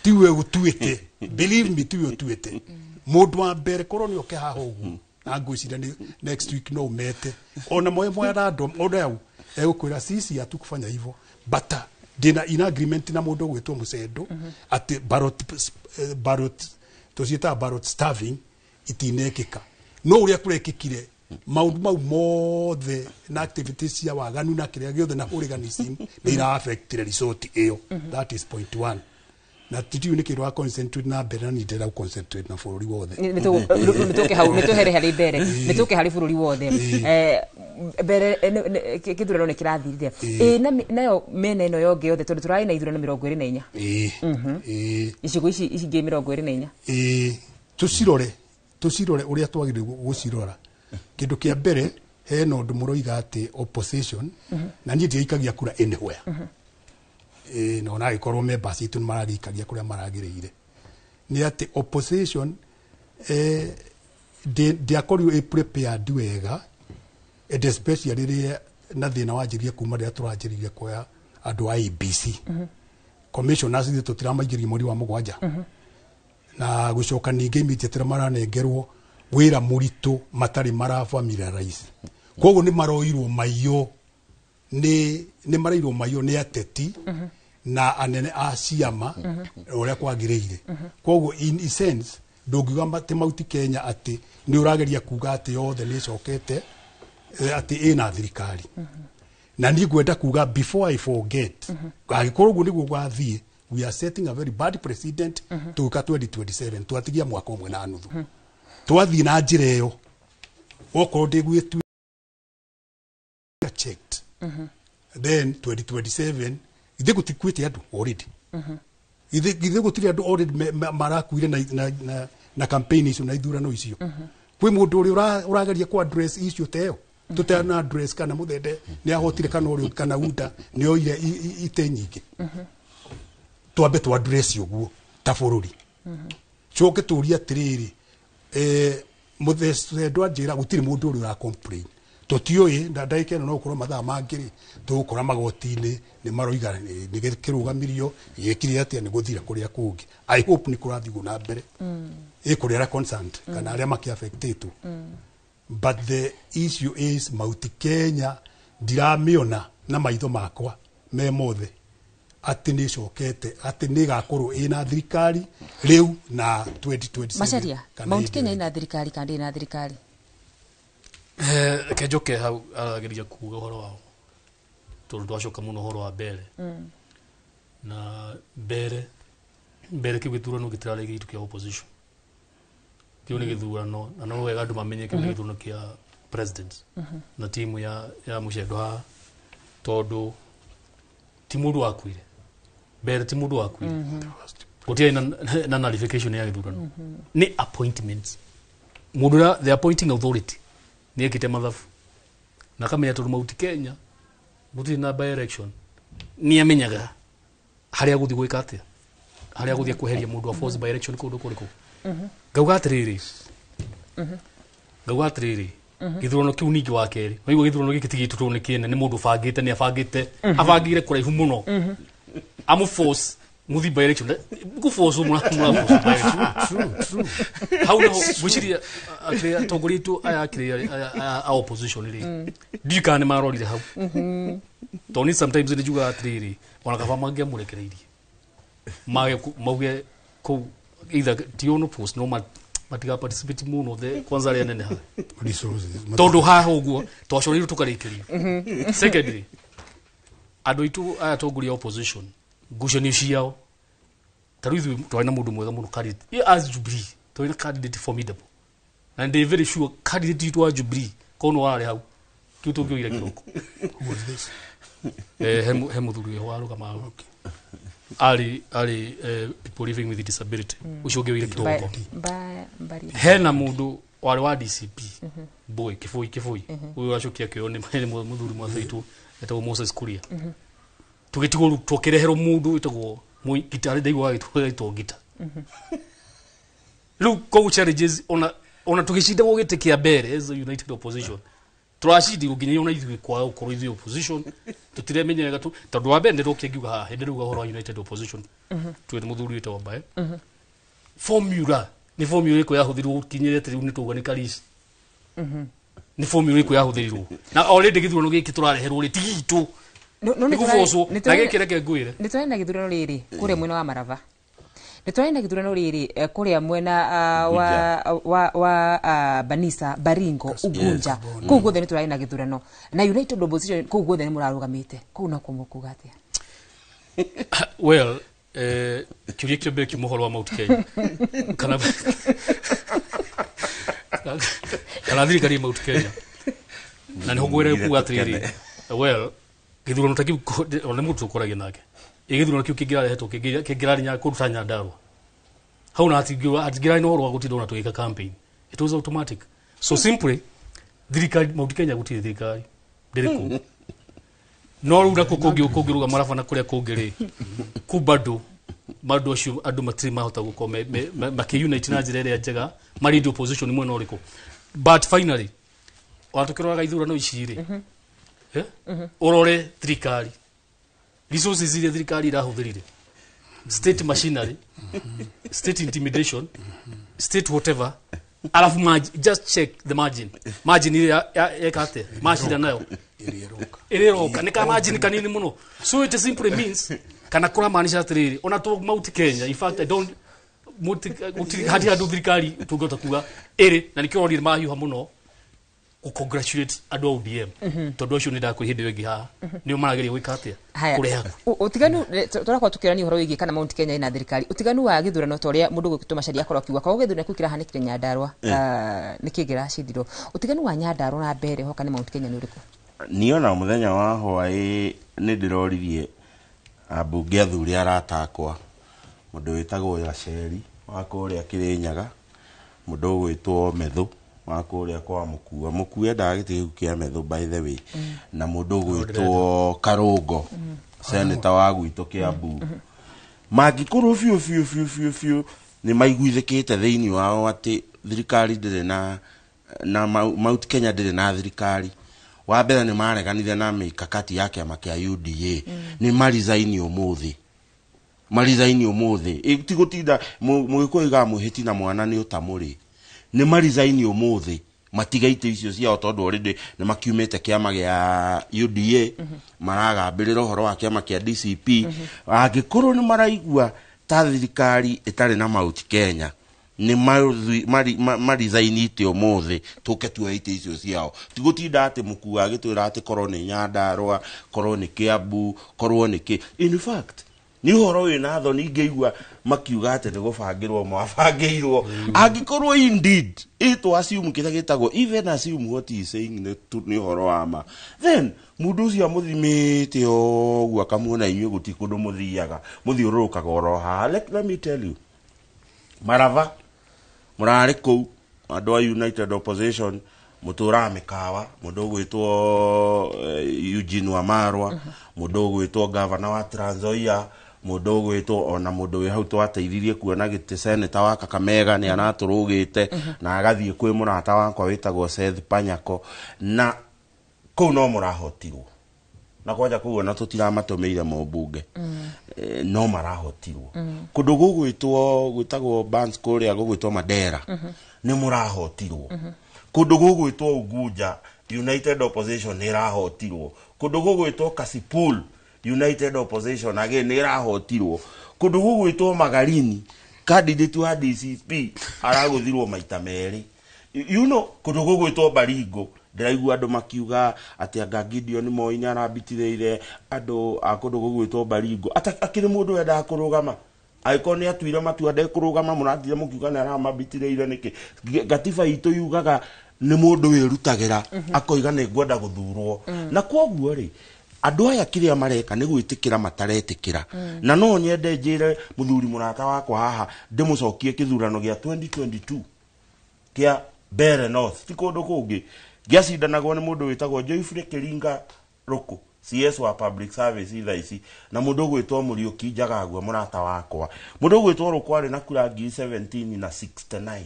tiwe utuite believe me tiwe utuite mundu wa mbere koroni oke haha ugu na ngwicira ni next week no umete ona moyo moya rando oda yau egukwira sisi atukufanya hivyo bata dina ina agreement na mundu gwitwo Mucendo ati ballot tucieta ballot starving itinekika no uria kurekikire maundu mau mothe na activities cia waganu na kiria giothe na hooliganism ni ira affect resort iyo. That is point 1. Na titiu ni kirwa concentrate na mbere ni ndira concentrate na bururi wothe nituke hau nituhere hari mbere nituke hari bururi wothe mbere kithurano ni kirathirire nayo mena ino yonge yothe tondu turai na ithurano 24 icigo ici ingi 24 tucirore uria twagire gucirora kindu kia mbere hena undu muroiga ati opposition na nie ndiikagia kura anywhere no na ikorwo members itu maragikagia kuria maragireire ni ati opposition ndiakorirwo prepared wega especially rĩrĩa na thĩna wanjirie kuma rĩrĩa tũranjĩrĩire kuoya andũ a ABC commissioners ithu tũtiramaingĩria mweri wa mũgwanja na gũcoka ningĩ immediately maranengerwo wĩra mũritũ matarĩ marafamiliarize koguo nĩ maroirwo maiyo nĩ marairwo maiyo nĩ ateti na anene a ciama ũrĩa kwagĩrĩire koguo in a sense ndũngiuga mate mauti Kenya ati nĩ ũrageria kuga ati yothe nĩ cokete ati ina thirikari na ni gwenda kuga before I forget agikorwo guo niguo gwathie we are setting a very bad precedent to 2027 twatigia mwaka umwe na nuthu twathie na njira iyo okorwo ndigwitu checked then 2027 ithe gutikwite andu already ithe gutiri andu already marakuire na campaign icio na ithurano icio kwi mundu uri urageria ku address icio teo tutana address kana muthende ni ahotire kana uri kana unda ni oire ite nyingi twambe tu address uguo ta bururi choke turia tiriri muthendo anjira gutiri mundu uri ura complain tutioi ndaike no ukorwo mathaa mangiri tukora magoti-ini ni maroiga ni kirugamirio yekire atia ni guthira kuria kungi I hope ni kurathigo na mbere kuria concerned kana aria maki affected but the issue is Mount Kenya ndiramiona na maitho makwa me mothe ati ni cokete ati ni gakorwo ina thirikari riu na 2027 Macharia Mount Kenya ina thirikari kandi ina thirikari kejoke hau arageria kuga horo wao tondu twacoka muno horo wa mbere na mbere kigithurano gitirarege gitu kia opposition kio ni githurano na no wega andu mamenye kio ni githurano kia president na timu ya Mucendo ha tondu ti mundu wakuire mbere ti mundu wakuire gutia na nullification ya githurano ni appointments mundu the appointing authority ni ekite mathafu na kamenya tondu Mount Kenya gutiri na by election ni amenyaga haria guthi gwika atia haria guthi kuheria mundu wa force by election kundu kuriku gauga atiriri githurano kiu ningi wa keri waigua githurano giki tigitutu ni kiene ni mundu bangite ni abangite abangire kuraihu muno amu force muthi by election ku force mu force by election how no buchiria akria tongoritu aya akria opposition ri dikane marorire hau toni sometimes ni juga atiriri ona kava mange murekereirie mauge ku either tiono post no matiga participate muno the kwanza ria nene ha resources tondu ha uguo twacoriru tukarikirio secondly andu itu aya tongoria opposition ngucanio ciao taruithu twaina mundu mwega muno candidate as Jubilee twaina candidate formidable and they very sure candidate to Jubilee kono wale hau kiu tungioira kiroko hemu thuri ho aruga ma ali people living with disability ucio ngioira kiroko hena mundu wale wa DCP boy kifoi uyu acokia kio ni muthuri mwathaitu etagwo Moses Kuria tugitigwo twokerehero mundu etagwo gitari ndaigwa gitwo gita lu ko challenges ona tugishinda gugite kia mbere as a united opposition turashidi guginya ona ithu kwa ukorwo ithu opposition tutiremenya tu tondu wa mbere ndokiagiuga ha hende ruga horo united opposition twete muthuri etagwo bae formula ni formula iko yahuthirirwo kinyire ati ni tuga ni kalisi ni formula iko yahuthirirwo na already githurano giki turareherwo ri tigitu Nikufosu na gikire ke ngwire. Nitwari na githurano riri kuria mwena wa Marava. Nitwari na githurano riri kuria mwena wa Banisa, Baringo, Ugunja. Kuu guothe nitwari na githurano. Na United Opposition kuu guothe ni murarugamite. Kuu na kumukuga atia. Well, kiuria kio mbere kimuhoro wa Mount Kenya. Kana thirikari Mount Kenya. Na ni hogwere kuga atiriri. Well, githurano takiu ona mutu koragia nake. Igithurano kiu kingira hetwo kingira nya kuruta Nyandarua. How na atigira no horo gutinda ona tugika campaign. It was automatic. So simply thirikari Mount Kenya gutire thirikari. Ndiriku. No ruga kugiruga Marava na kuria kungiri. Kubado madu acio andu matiri mahota gukoma maki unite na njira ria njega mari ndi opposition mwena uriko. But finally watukirwa gaithurano iciri. Urore thirikari. Resources ile thirikari irahuthirire. State machinery, state intimidation, state whatever. Alafu just check the margin. Margin ile yakate. Margin nayo. Iriroka. Nika margin kanini muno. So it simply means kana kura maanisha atiriri. Ona to Mount Kenya. In fact I don't hadi adu thirikari tugota kuga ere na nikio ri mahiu muno. Congratulate adu ODM tondu ucio ni ndakwihinde wengi ha ni umarageria gwika atia kureha utiganu turakwa tukirani horo wigi kana Mount Kenya ina thirikari utiganu wa githurano toria mundu gwituma caria akoro kiuga kwa githurano kwikira hanikire Nyandarua nikigira cidiro utiganu wa Nyandarua na mbere hoka ni Mount Kenya ni uriku niona muthenya wa hwae ni ndiroririe abunge athuri aratakwa mundu witagwo Yaceri wa kuria Kirinyaga mundu gwitwo Methu wakuria kwa mukua ndagitigu kia Methu by the way na mundu gwitwo Karungo senator wa gwito Kiambu magikuru fiu ni maiguithikite thiini wao ati thirikari ndire na Mount Kenya ndire na thirikari wa mbere ni mareganire na mikakati yake ya UDA ni marizaini umuthi tigutida mugikuiga muhiti na mwana ni utamuri ni marizaini umuthi matigaite icio cia tondu already ni makiumete kiama gia UDA maragambirira horo wa kiama kia DCP agikuru ni maraigua ta thirikari itari na Mount Kenya ni marizainite umuthi tuke tuaite icio ciao tigutinda ati mukua agitwira ati korwo ni Nyandarua korwo ni Kiambu korwo ni ki in fact ni horo wina tho ningeigua makiuga ati ni gubangirwo mwabangirwo agikorwo indeed ito assume kitagitagwo even assume what he is saying ni horo ama then mundu ucio muthimite ogwa kamuona inyu gutikundu muthiaga muthiurukaga oroha let me tell you Marava murari ku andu a United Opposition mutura mikawa mundu gwitwo Eugene Wamarwa mundu gwitwo governor wa Trans Nzoia mundu gwitwo ona mundu wi hau twateithirie kuona giti senator wa Kakamega ni anaturugite na agathie kwi murata wakwa witagwo Seth Panyako na ku no murahotirwo na kwaja kuona tutiramatumire mobunge no marahotirwo kundu gwitagwo Bans kuria gwitwo Madera ni murahotirwo kundu gwitwo Ugunja United Opposition ni rahotirwo kundu gwitwo Kasipul United Opposition again ni rahotirwo kundu gwitwo Magarini candidate wa DCP araguthirwo maita meri you know kundu gwitwo Baringo ndiraigua andu makiuga ati anga Gideon Moi ni arabitireire andu akundu gwitwo Baringo akiri mundu wenda kurugama aiko ni atuire matua nde kurugama muratire mukiuga ni aramabitireire niki gatiba itu yugaga ni mundu wirutagira akoiga ni ngwenda guthurwo na kwoguo ri andu aya kiria mareka ni gwitikira mataretikira na no nyende njire muthuri murata wakwa haha ndimucokie kithurano gia 2022 kia Bere North tikundu kungi giacindanagwo ni mundu witagwo Joyfrey Kiringa Ruku CS wa public service thaici na mundu gwitwo Muriuki Njagagwa murata wakwa mundu gwitwo Ruku ari na kura 17 na 69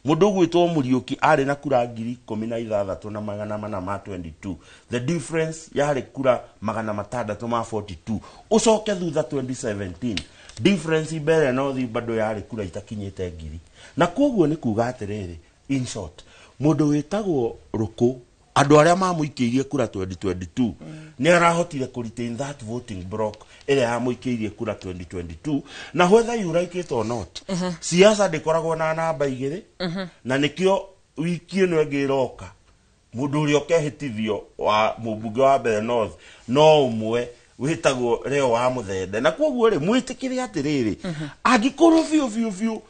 mundu gwitwo Muriuki ari na kura 16 na magana mana ma 22 the difference yari kura magana matandatu ma 42 ucoke thutha 2017 difference Bere North bado yari kura itakinyite ngiri na koguo ni kuga atiriri in short mundu witagwo Ruku andu aria mamuikiirie kura 2022 ni arahotire ku retain that voting block ile yamuikiirie kura 2022 na whether you like it or not siasa ndikoragwo na namba igiri na nikio wiki ino ngiroka mundu uri okehitithio wa mubunge wa Mbere North no umwe witagwo Leo wa Muthende na koguo ri mwitikire atiriri angikorwo biu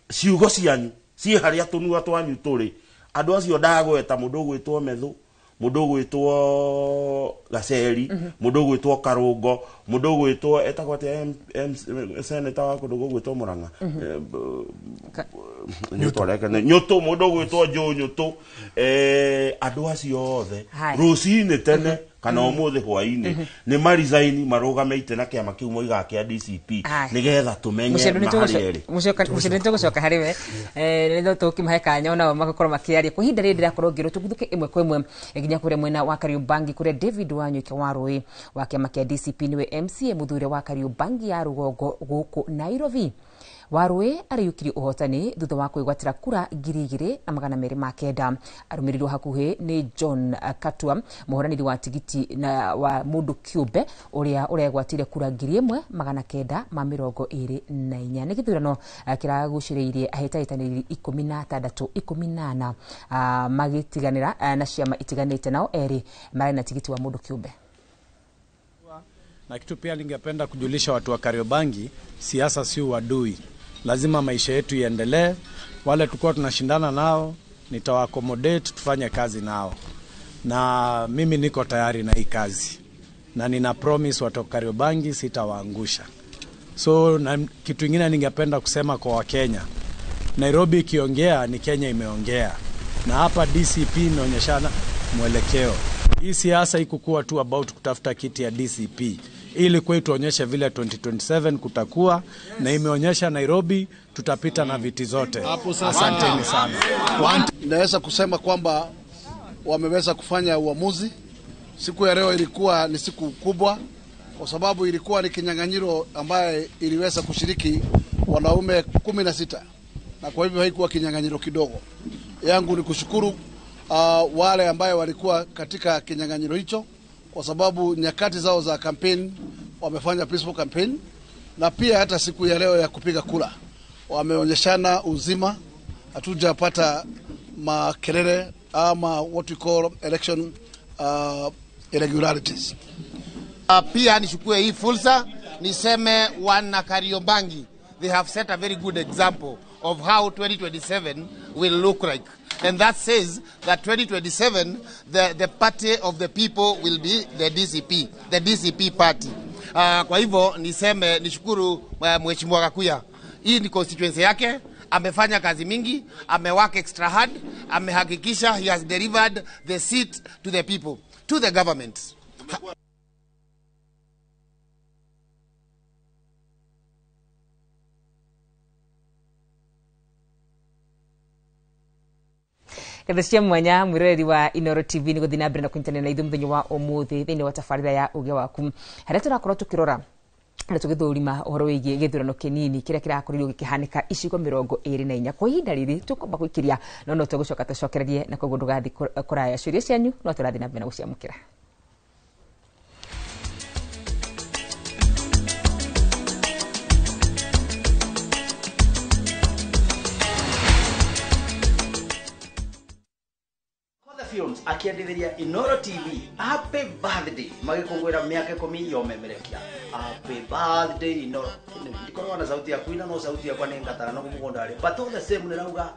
ciugo cianyu ci haria tunua twanyu turi andu acio ndagweta mundu gwitwo Methu mundu gwitwo Gaceri mundu gwitwo Karungo mundu gwitwo etagwate senator wa kundu gwitwo Muranga Nyuto mundu gwitwo Nyuto andu acio othe rucini tene kana umuthi hwaini ni marizaini marugameite na kiama kiu moiga kia DCP nigetha tumenye mahari mushirito gucoka hariwe ndo tukimahe kanya ona magakorwo makiaria kwa hinda riri ndirakorwo ngiro tuguthuke imwe kwa imwe nginya kure mwena wa Kariobangi kure David Wanyuke wa Rui wa kiama kia DCP niwe MCA muthure wa Kariobangi ya Rugongo guku Nairobi Warwe ariyukiri uhotani thutha wa kwigwatira kura 2,209 arumirirwo hakuhi ni John Katua muhoraniri wa tigiti na wa Mundu Kiube uria uregwatire kura 1,924 ni githurano kiraguciriirie ahitaitaniri 16 magitiganira na ciama itiganite nao eri mari na tigiti wa Mundu Kiube. Na kitu pia ningependa kujulisha watu wa Kariobangi, siasa si uadui. Lazima maisha yetu iendelee. Wale tulikuwa tunashindana nao, nitawaaccommodate tufanye kazi nao. Na mimi niko tayari na hii kazi. Na nina promise watu wa Kariobangi sitawaangusha. So na kitu kingine ningependa kusema kwa Wakenya. Nairobi ikiongea ni Kenya imeongea. Na hapa DCP inaonyeshana mwelekeo. Hii siasa ikukuwa tu about kutafuta kiti ya DCP. Ili kwetu tuonyeshe vile 2027 kutakuwa na imeonyesha Nairobi tutapita na viti zote. Asanteni sana. Naweza kusema kwamba wameweza kufanya uamuzi. Siku ya leo ilikuwa ni siku kubwa kwa sababu ilikuwa ni kinyang'anyiro ambaye iliweza kushiriki wanaume 16 na kwa hivyo haikuwa kinyang'anyiro kidogo. Yangu ni kushukuru wale ambaye walikuwa katika kinyang'anyiro hicho kwa sababu nyakati zao za campaign wamefanya peaceful campaign na pia hata siku ya leo ya kupiga kura wameonyeshana uzima, hatujapata makelele ama what we call election irregularities. Pia nishukue hii fursa niseme wana Kariobangi, they have set a very good example of how 2027 will look like. And that says that 2027, the party of the people will be the DCP party. Kwa hivyo niseme nishukuru Mheshimiwa Gakuya. Hii ni constituency yake, amefanya kazi mingi, amework extra hard, amehakikisha he has delivered the seat to the people, to the government. Kathia mwanya mwireri wa Inoro TV ni guthina mbere na kuintana na ithumu wa umuthi thini wa tafarira ya uge waku haria turakorwo tukirora na tugithurima uhoro wigie githurano kinini kiria kirakorirwo gikihanika icigo 24 kwa ihinda riri tukomba guikiria no tugucoka tucokererie na koguo ndugathi kuraya ciuria cianyu no turathi na mbere na guciamukira. Films akiendelea Inoro TV. Happy birthday magikungwira miaka 10 yomemerekia. Happy birthday Inoro. Ndikoro na sauti ya kuina no sauti ya kwa nengatana no kumugondare. But all the same nirauga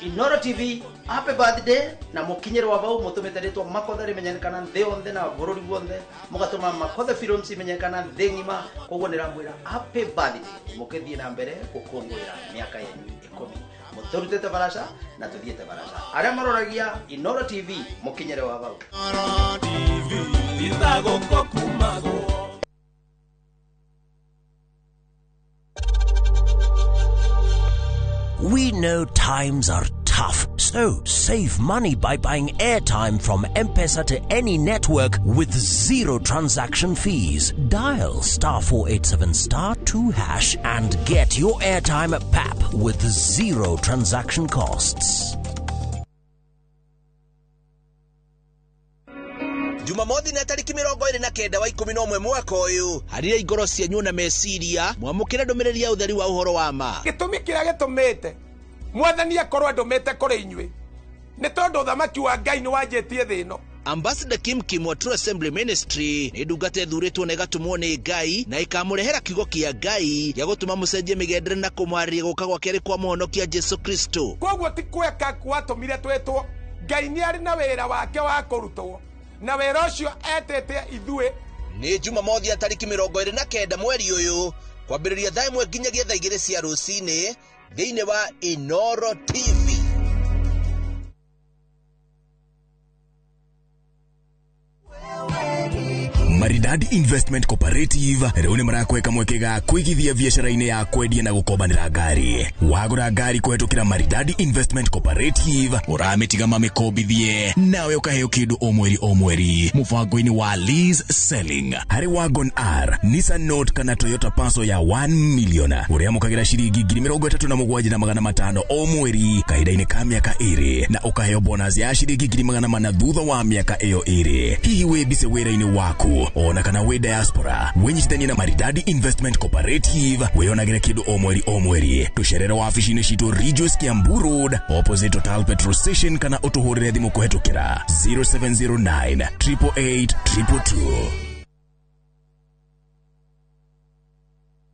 Inoro TV happy birthday na mukinyero wa bau mutumete ritwa Makothe rimenyekana nthi onthe na bururi guonthe mugatuma Makothe Films imenyekana nthi ngima koguo nirambwira happy birthday mukithie na mbere gukungwira miaka yenyu 10 muturutete barasha na tuthiete barasha aria maroragia Inoro TV mukinyere wa bau Inoro TV itago kokumago. We know times are tough, so save money by buying airtime from M-Pesa to any network with zero transaction fees. Dial *487*2# and get your airtime PAP with 0 transaction costs. 9 wa 11 mwaka uyu harire igoro cianyu na meciria mwamukira ndumiriri ya utheri wa uhoro wa ma gitumi kiria gitumite mwathani akorwo ndumite kuri inyui ni tondu thamaki wa Ngai ni wanjitie thino. Ambassador Kim Kim wa True Assembly Ministry ni ndungata thuritwo na igatumwo ni Ngai na ikamurehera kiugo kia Ngai ya gutuma mucenjie migendere na kumwariria guka gwa keri kwa muhonokia Jesu Kristo. Koguo ti kweka kwatumire twetwo Ngai ni ari na wira wake wa kurutwo na wira ucio etete ithue. Ni Jumamothi tariki 29 mweri uyu kwambiriria thaa 1 nginyagia thaa 2 cia rucini thiini wa Inoro TV. Maridadi Investment Cooperative rĩu nĩ marakweka mwekega kwigithia biashara-inĩ ya kwendia na gukombanĩra ngari. Wagũra ngari kũhetũkĩra Maridadi Investment Cooperative ũramĩtiga mamĩkombithie nawe ũkaheo kĩndũ o mweri mũbango-inĩ wa lease selling. Harĩ Wagon R, Nissan Note kana Toyota Passo ya 1 million ũrĩa mũkagĩra ciringi 37,500 o mweri kahinda-inĩ ka mĩaka 2 na ũkaheo bonus ya ciringi 400,000 thutha wa mĩaka ĩyo 2. Hihi wĩmbice wĩra-inĩ waku ona kana we diaspora wenyitithanie na Maridadi Investment Cooperative weyonagĩre kĩndũ o mweri tucerere wabici-inĩ citũ Regius Kiambu Road opposite Total Petrol Station kana ũtũhũrĩre thimũ kũhetũkĩra 0709 888 222.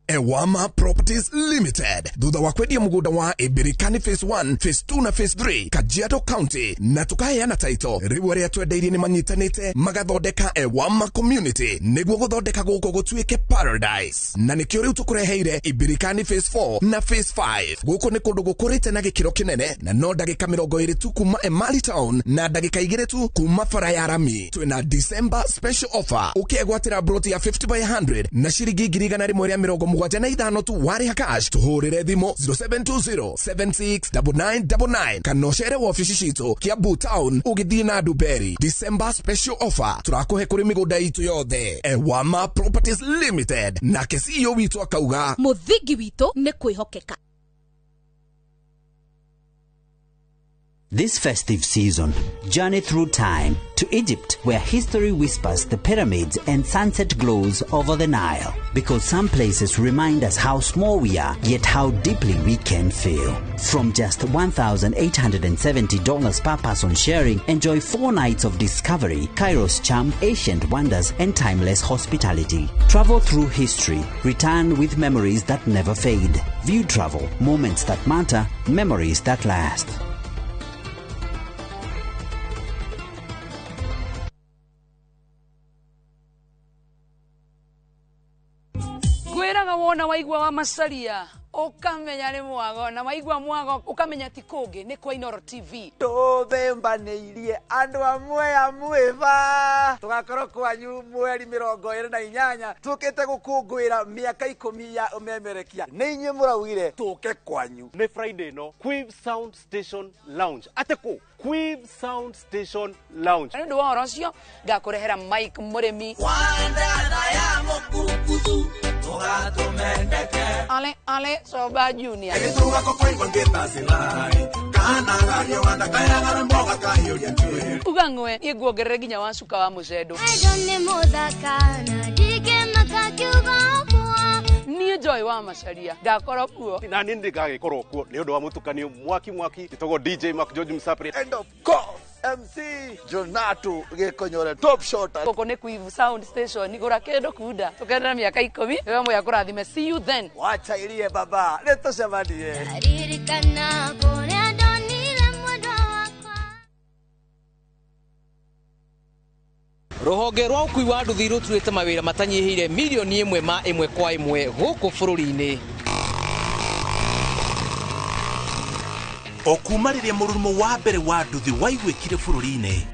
Ewama Properties Limited thutha wa kwendia mugunda wa Ibirikani Phase 1, Phase 2 na Phase 3 Kajiado County na tukaheana title ribu aria twendeirie ni manyitanite magathondeka Ewama Community niguo guthondeka guko gutuike paradise na nikio riu tukureheire Ibirikani Phase 4 na Phase 5 guko ni kundu gukurite na gikiro kinene na no ndagika 20 tu kuma Emali Town na ndagika 2 tu kuma Faraya Rami. Twina December special offer ukegwatira broti ya 50 by 100 na shiringi 175 75 tu wari cash tuhurire thimo 0720769999 kanochere wa ofisi cito Kiambu Town ugithii na Duberi. December special offer turakuhe kuri migunda itu yothe. Ewama Properties Limited na kesiyo witu akauga muthingi witu ni kwihokeka. This festive season, journey through time to Egypt, where history whispers the pyramids and sunset glows over the Nile. Because some places remind us how small we are, yet how deeply we can feel. From just $1,870 per person sharing, enjoy 4 nights of discovery, Cairo's charm, ancient wonders, and timeless hospitality. Travel through history, return with memories that never fade. View travel, moments that matter, memories that last. Gwiraga wona waigwa wa macaria ukamenya ni mwago na waigwa mwago ukamenya ti kungi ni kwa Inoro TV. Tuthembanĩirie andu amwe ba tugakorwo kwanyu mweri 28 tukite gukungwira miaka 10 ya umemerekia ni inywe muraugire tuke kwanyu. Ni Friday no Quiv Sound Station Lounge ateko Quiv Sound Station Lounge ndu wa rocio ngakurehera Mike Murimi Ale Soba Junior ugangwe igwongerere ginya wacuka wa mucedo ni Joy wa macaria ngakorwo kuo na ni ndigagikorwo kuo ni undu wa mutukanio mwaki itogo DJ Mark George Msapri and of course MC Jonato Gekonyore top shot. Koko ni Quiv Sound Station igura kendo kuda tukendera miaka 10 wewe moya kurathime. See you then. Wacha ilie baba leto shamanie aririkana kone adonile mwendo wakwa. Ruhonge rwa ukui wa nduthi ruturite mawira matanyihire milioni 1 ma 1 kwa 1 guku bururi-ini. Okumariria murumo wa mbere wa nduthi waigwikire bururi-ini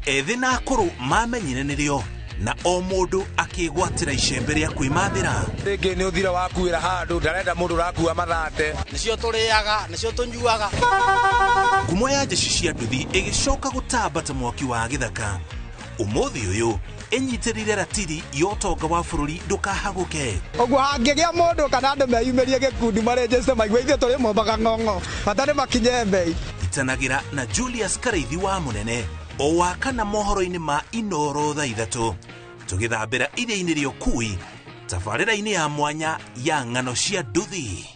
ethi na akuru mamenyire nirio na o mundu akigwatira icembe ria kwimathira. Ringi ni uthira wakuira handu ndarenda mundu rakua mathate nicio turiaga nicio tunyuaga. Ngumo ya jeshi cia nduthi igicoka gutambata mwaki wa githaka umuthi uyu enyitirire ratiri yotonga wa bururi ndukahaguke. Ogwo hangigia mundu kana andu meyumerie gikundi marejeste maigwe ithe turi mombaga ng'ong'o batari makinye mbei. Itanagira na Julius Kareithi wa munene o wakana mohoro-ini ma Inoro thaa 3 tugithambira iria-ini ria Ukui tabarĩra-inĩ ya mwanya ya ng'ano cia nduthi.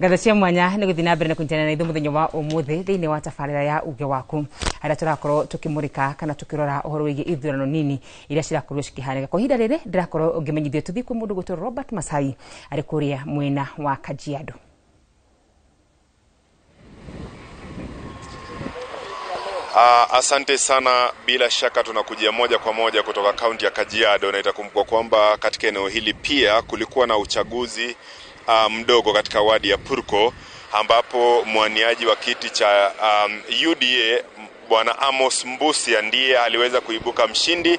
Ngatho cia mwanya nĩ gũthiĩ na mbere na kũnyitana na ithuĩ mũthenya wa ũmũthĩ thĩinĩ wa tabarĩra ya Uge Waku, harĩa tũrakorwo tũkĩmũrĩka kana tũkĩrora ũhoro wĩgiĩ ithurano nini iria cirakorwo cikĩhanĩka. Kwa ihinda rĩrĩ ndĩrakorwo ngĩmenyithio tũthiĩ kwĩ mũndũ gwĩtwo Robert Masai arĩ kũrĩa mwena wa Kajiado. Asante sana, bila shaka tunakujia moja kwa moja kutoka kaunti ya Kajiado, na itakumbukwa kwamba katika eneo hili pia kulikuwa na uchaguzi mdogo katika wadi ya Purko, ambapo mwaniaji wa kiti cha UDA Bwana Amos Mbusia ndiye aliweza kuibuka mshindi,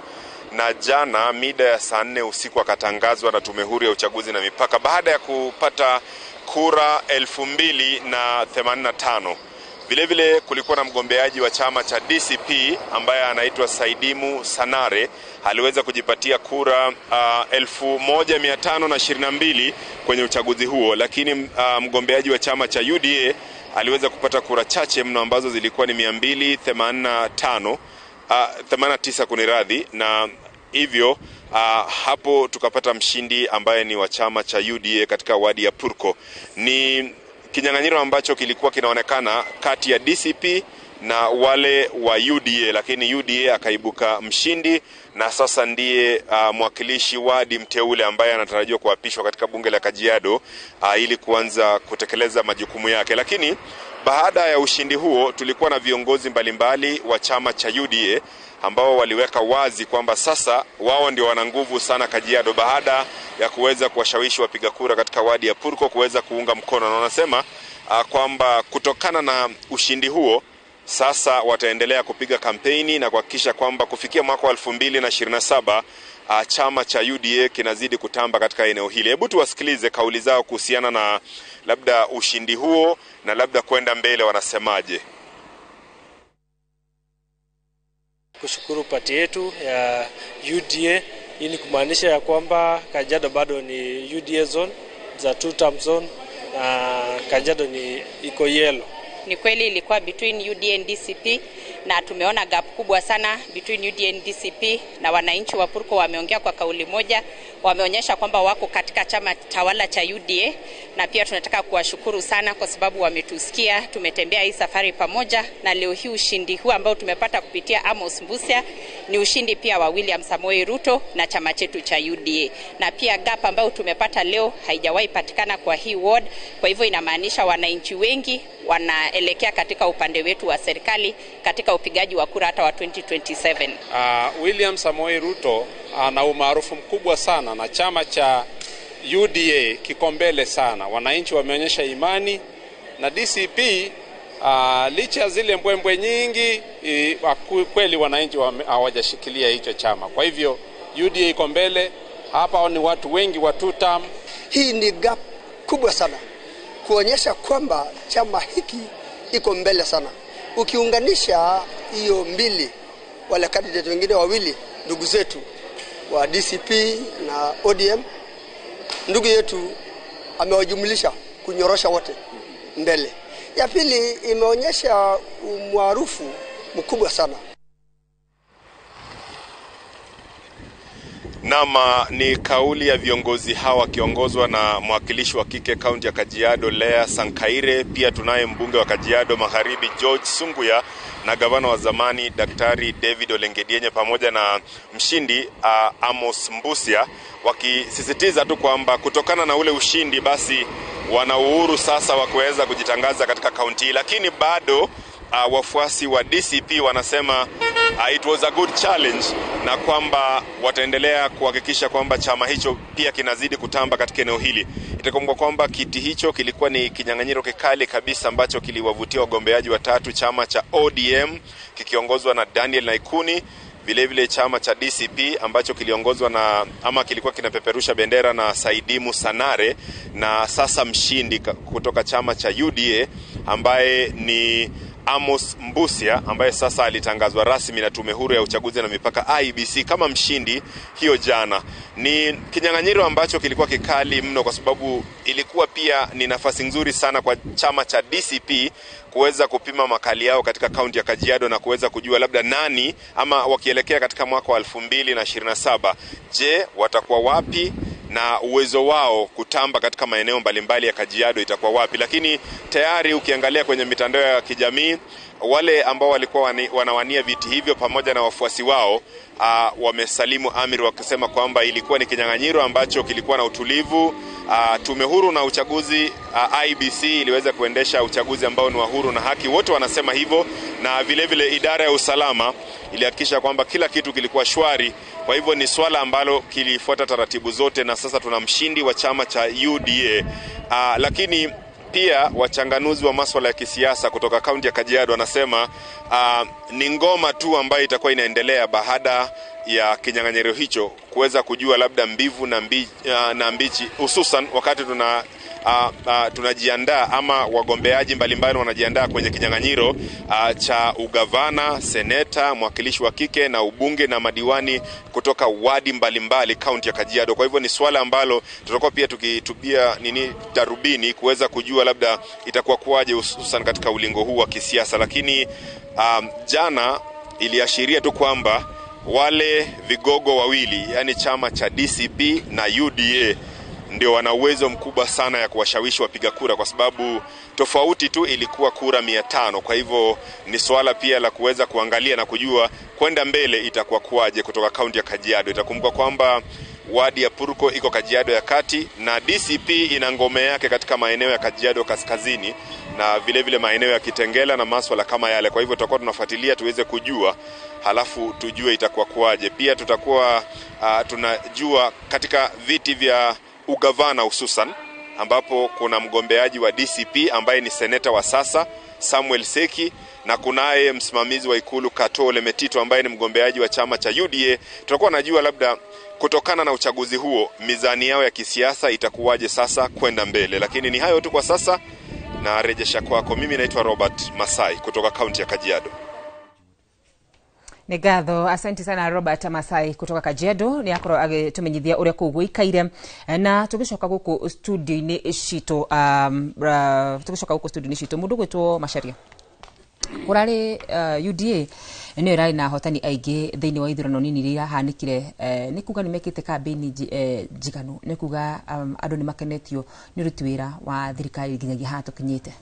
na jana mida ya saa 4 usiku akatangazwa na Tume Huru ya Uchaguzi na Mipaka baada ya kupata kura 2085. Vile vile kulikuwa na mgombeaji wa chama cha DCP ambaye anaitwa Saidimu Sanare, aliweza kujipatia kura 1522 kwenye uchaguzi huo, lakini mgombeaji wa chama cha UDA aliweza kupata kura chache mno ambazo zilikuwa ni 289 kuniradhi, na hivyo hapo tukapata mshindi ambaye ni wa chama cha UDA katika wadi ya Purko. Ni kinyang'anyiro ambacho kilikuwa kinaonekana kati ya DCP na wale wa UDA, lakini UDA akaibuka mshindi, na sasa ndiye mwakilishi wadi mteule ambaye anatarajiwa kuapishwa katika bunge la Kajiado ili kuanza kutekeleza majukumu yake. Lakini baada ya ushindi huo tulikuwa na viongozi mbalimbali wa chama cha UDA ambao waliweka wazi kwamba sasa wao ndio wana nguvu sana Kajiado, baada ya kuweza kuwashawishi wapiga kura katika wadi ya Purko kuweza kuunga mkono, na wanasema kwamba kutokana na ushindi huo sasa wataendelea kupiga kampeni na kuhakikisha kwamba kufikia mwaka wa 2027 chama cha UDA kinazidi kutamba katika eneo hili. Hebu tuwasikilize kauli zao kuhusiana na labda ushindi huo na labda kwenda mbele wanasemaje. Kushukuru pati yetu ya UDA, ili kumaanisha ya kwamba Kajiado bado ni UDA zone za 2-term zone, na Kajiado ni iko yellow. Ni kweli ilikuwa between UDA and DCP, na tumeona gap kubwa sana between UDA and DCP, na wananchi wa Purko wameongea kwa kauli moja, wameonyesha kwamba wako katika chama tawala cha UDA, na pia tunataka kuwashukuru sana kwa sababu wametusikia. Tumetembea hii safari pamoja, na leo hii ushindi huu ambao tumepata kupitia Amos Mbusia ni ushindi pia wa William Samoei Ruto na chama chetu cha UDA, na pia gap ambayo tumepata leo haijawahi patikana kwa hii ward. Kwa hivyo inamaanisha wananchi wengi wanaelekea katika upande wetu wa serikali katika upigaji wa kura hata wa 2027. William Samoei Ruto ana umaarufu mkubwa sana, na chama cha UDA kiko mbele sana. Wananchi wameonyesha imani na DCP licha ya zile mbwembwe nyingi, kweli wananchi hawajashikilia hicho chama. Kwa hivyo UDA iko mbele hapa, ni watu wengi wa 2-term. Hii ni gap kubwa sana kuonyesha kwamba chama hiki iko mbele sana. Ukiunganisha hiyo mbili, wale candidate wengine wawili ndugu zetu wa DCP na ODM, ndugu yetu amewajumlisha kunyorosha wote mbele. Ya pili imeonyesha umaarufu mkubwa sana. Nama ni kauli ya viongozi hawa kiongozwa na mwakilishi wa kike kaunti ya Kajiado Lea Sankaire. Pia tunaye mbunge wa Kajiado Magharibi George Sunguya na gavana wa zamani Daktari David Olengedienye pamoja na mshindi Amos Mbusia, wakisisitiza tu kwamba kutokana na ule ushindi basi wana uhuru sasa wa kuweza kujitangaza katika kaunti. Lakini bado wafuasi wa DCP wanasema it was a good challenge, na kwamba wataendelea kuhakikisha kwamba chama hicho pia kinazidi kutamba katika eneo hili. Itakumbuka kwamba kiti hicho kilikuwa ni kinyang'anyiro kikali kabisa ambacho kiliwavutia wagombeaji watatu, chama cha ODM kikiongozwa na Daniel Naikuni, vile vile chama cha DCP ambacho kiliongozwa na kilikuwa kinapeperusha bendera na Saidimu Sanare, na sasa mshindi kutoka chama cha UDA ambaye ni Amos Mbusia, ambaye sasa alitangazwa rasmi na Tume Huru ya Uchaguzi na Mipaka IEBC kama mshindi hiyo jana. Ni kinyang'anyiro ambacho kilikuwa kikali mno, kwa sababu ilikuwa pia ni nafasi nzuri sana kwa chama cha DCP kuweza kupima makali yao katika kaunti ya Kajiado na kuweza kujua labda nani, ama wakielekea katika mwaka wa 2027, je, watakuwa wapi na uwezo wao kutamba katika maeneo mbalimbali ya Kajiado itakuwa wapi. Lakini tayari ukiangalia kwenye mitandao ya kijamii, wale ambao walikuwa wanawania viti hivyo pamoja na wafuasi wao wamesalimu amri wakisema kwamba ilikuwa ni kinyang'anyiro ambacho kilikuwa na utulivu. Tume Huru na Uchaguzi IEBC iliweza kuendesha uchaguzi ambao ni wa huru na haki. Wote wanasema hivyo, na vile vile idara ya usalama ilihakikisha kwamba kila kitu kilikuwa shwari. Kwa hivyo ni swala ambalo kilifuata taratibu zote, na sasa tuna mshindi wa chama cha UDA. Lakini pia wachanganuzi wa masuala ya kisiasa kutoka kaunti ya Kajiado wanasema ni ngoma tu ambayo itakuwa inaendelea baada ya kinyang'anyiro hicho kuweza kujua labda mbivu na mbichi, hususan wakati tunajiandaa ama wagombeaji mbalimbali wanajiandaa kwenye kinyang'anyiro cha ugavana, seneta, mwakilishi wa kike na ubunge na madiwani kutoka wadi mbalimbali kaunti ya Kajiado. Kwa hivyo ni swala ambalo tutakuwa pia tukitupia darubini kuweza kujua labda itakuwa kuaje, hususan katika ulingo huu wa kisiasa. Lakini jana iliashiria tu kwamba wale vigogo wawili, yani chama cha DCP na UDA, ndio wana uwezo mkubwa sana ya kuwashawishi wapiga kura, kwa sababu tofauti tu ilikuwa kura 500. Kwa hivyo ni swala pia la kuweza kuangalia na kujua kwenda mbele itakuwa kuaje kutoka kaunti ya Kajiado. Itakumbuka kwamba wadi ya Purko iko Kajiado ya kati na DCP ina ngome yake katika maeneo ya Kajiado kaskazini na vile vile maeneo ya Kitengela na masuala kama yale. Kwa hivyo tutakuwa tunafuatilia tuweze kujua, halafu tujue itakuwa kuaje. Pia tutakuwa tunajua katika viti vya ugavana hususan, ambapo kuna mgombeaji wa DCP ambaye ni seneta wa sasa Samuel Seki, na kunaye msimamizi wa ikulu Katole Metito ambaye ni mgombeaji wa chama cha UDA. Tutakuwa najua labda kutokana na uchaguzi huo mizani yao ya kisiasa itakuwaje sasa kwenda mbele. Lakini ni hayo tu kwa sasa, na rejesha kwako. Mimi naitwa Robert Masai kutoka kaunti ya Kajiado. Negatho, asante sana Robert Masai kutoka Kajiado. Ni akoro agitumenyithia uria kugwikaire, na tugicoka guku studio-ini cito mundu gwitwo Macharia urari UDA ni rai na hotani aige thiini wa ithurano nini ria hanikire. Ni kuga ni mekite campaign jiganu, ni kuga andu ni makenetio ni ruti wira wa thirikari nginyagia hato kinyite.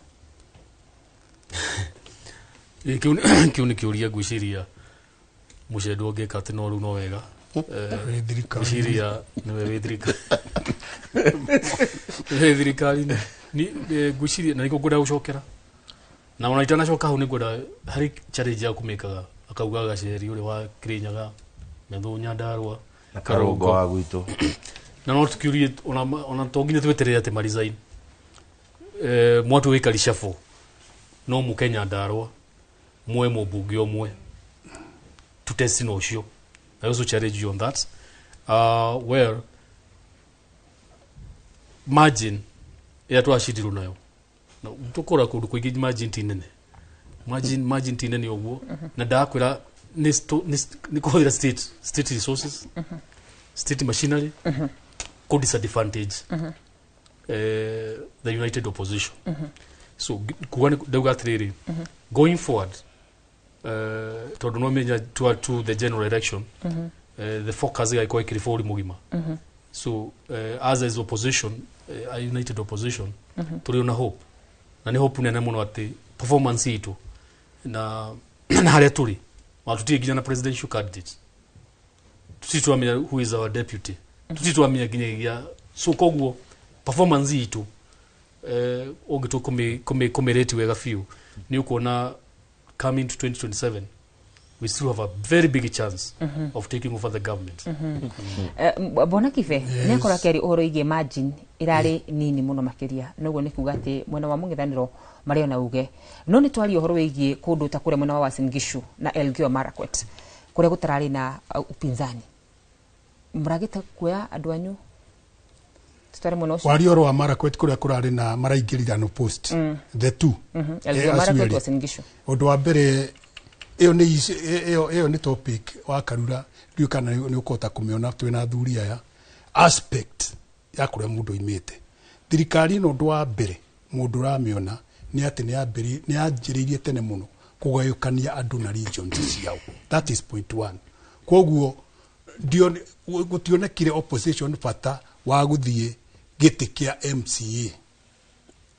Kiu ni kiuria gwiciria mucedo ngeka ati no ru no wega gwiciria ni we thirikari ni gwiciria na niko ngoda gucokera na ona itana coka hu ni ngoda hari challenge ya kumekaga akauga gaceri uri wa Kirinyaga Methu Nyandarua na Karongo wa gwito na no tukiurie ona tonginya tweterere ati marizain mwatu wikari shafo no Mukenya Nyandarua mwe mubunge omwe tutesi no cio. I also challenge you on that, where margin ya twashidiro nayo na tukora kundu kuigi margin tinene margin tinene ogwo na ndakwira ni kohira state resources state machinery could disadvantage the united opposition. So kuwani dauga atiriri going forward to no menya to the general election, the focus is quite kirifori mugima. So as is opposition, a united opposition, turi na hope na ni hope nene muno ati performance itu na haria turi watutie ginya na presidential candidate tutituamia who is our deputy tutituamia ginya so kogwo performance itu ogitu komereti wega few ni ukona coming to 2027 we still have a very big chance of taking over the government. Bona kife ne kora keri ohoro ige margin irari nini muno makiria noguo ni kuga ati mwena wa mungithaniro mario na uge no ni twari ohoro ige kundu ta kure mwena wa Uasin Gishu na Elgeyo Marakwet kure gutarari na upinzani muragita kuya andu anyu tutare muno ucio wari oro wa Marakwet kuria kurari na maraingirira post the two Marakwet Uasin Gishu undu wa mbere iyo ni topic wa Karura riu kana ni ukota kumiona twina thuri aya aspect ya kuria mundu imite thirikari no ndu wa mbere mundu ramiona ni ati ni anjiririe tene muno kugayukania andu na regions ciao. That is point 1. Koguo ndio gutionekire opposition fata wa guthie giti kia MCA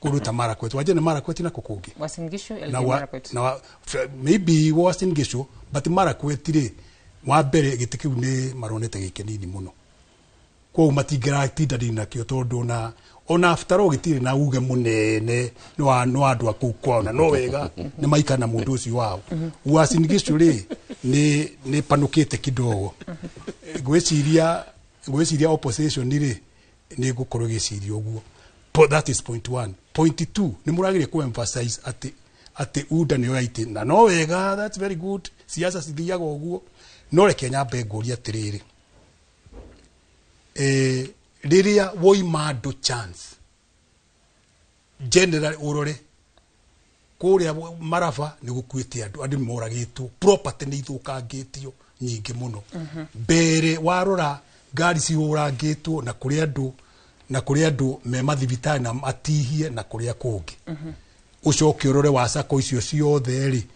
kuruta Marakwet wajene Marakwet na kukungi Uasin Gishu Marakwet na maybe Uasin Gishu but Marakwet ri wa mbere giti kiu ni maronete gikenini muno kwa matigera tidari na kio tondu na ona after all gitire na uge munene no andu akukona no wega ni maikana mundu ucio wao Uasin Gishu ri ni panukite kidogo gweciria opposition ri ni gukorwo giciria uguo. That is point 1. Point 2 ni muragire ku emphasize ati uda ni right na no wega, that's very good, siasa cithiaga uguo no reke nyambe nguria atiriri riria woima andu chance general urore kuria Maraba ni gukuite andu moragitwo, property ni ithukangitio nyingi muno mbere warora ngari ciurangitwo na kuria andu me mathibitari na atihie na kuria kungi ucoke urore wa sako icio ciothe ri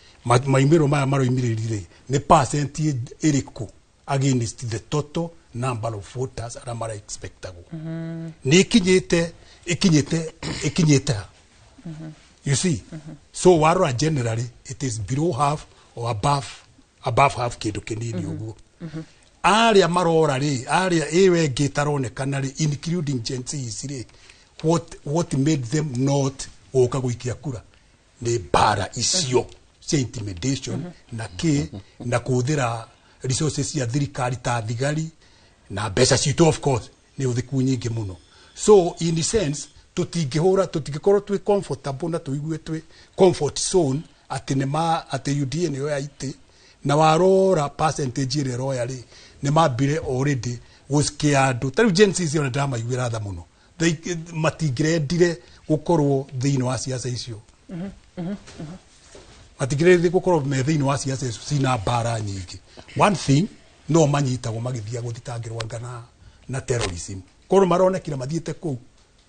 maimiro maya maroimiririre ni percent iriku against the total number of voters ara mara expectable ni ikinyite you see so warora generally it is below half or above half kindu kinini uguo aria marora ri aria ewe gitaronekana ri including Gen Z ri what made them not oka guikia kura ni bara icio cia intimidation na kuthira resources ya thirikari ta thigari na mbeca citu of course ni uthiku nyingi muno. So in the sense tutingikorwo twi comfortable na tuigue twi comfort zone ati UDA ni yo yaite na warora percentage ile royally ni mabire already gusikia andu tari Gen Z cio ndama yuira tha muno matigirendire gukorwo thiini wa siasa icio matigirendire gukorwo me thiini wa siasa icio cina bara nyingi. One thing no manyitagwo magithia guthitangirwa ngana na terrorism korwo maronekira mathiete ku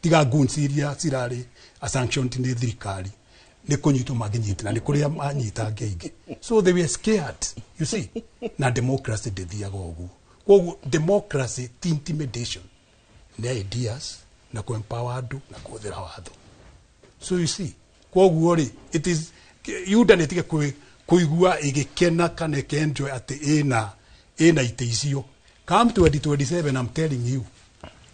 tiga gunsiria cirari a sanctioned ni thirikari ni kunyitwo maginyite na ni kuria manyita ngeingi, so they were scared, you see. Na democracy ndithiaga uguo. Koguo democracy ti intimidation, ni ideas na ku empower andu na kuthira watho. So you see, koguo ri it is yuda netige kuigua igikena kana kenjoy ati ina ite icio. Come to 2027, I'm telling you,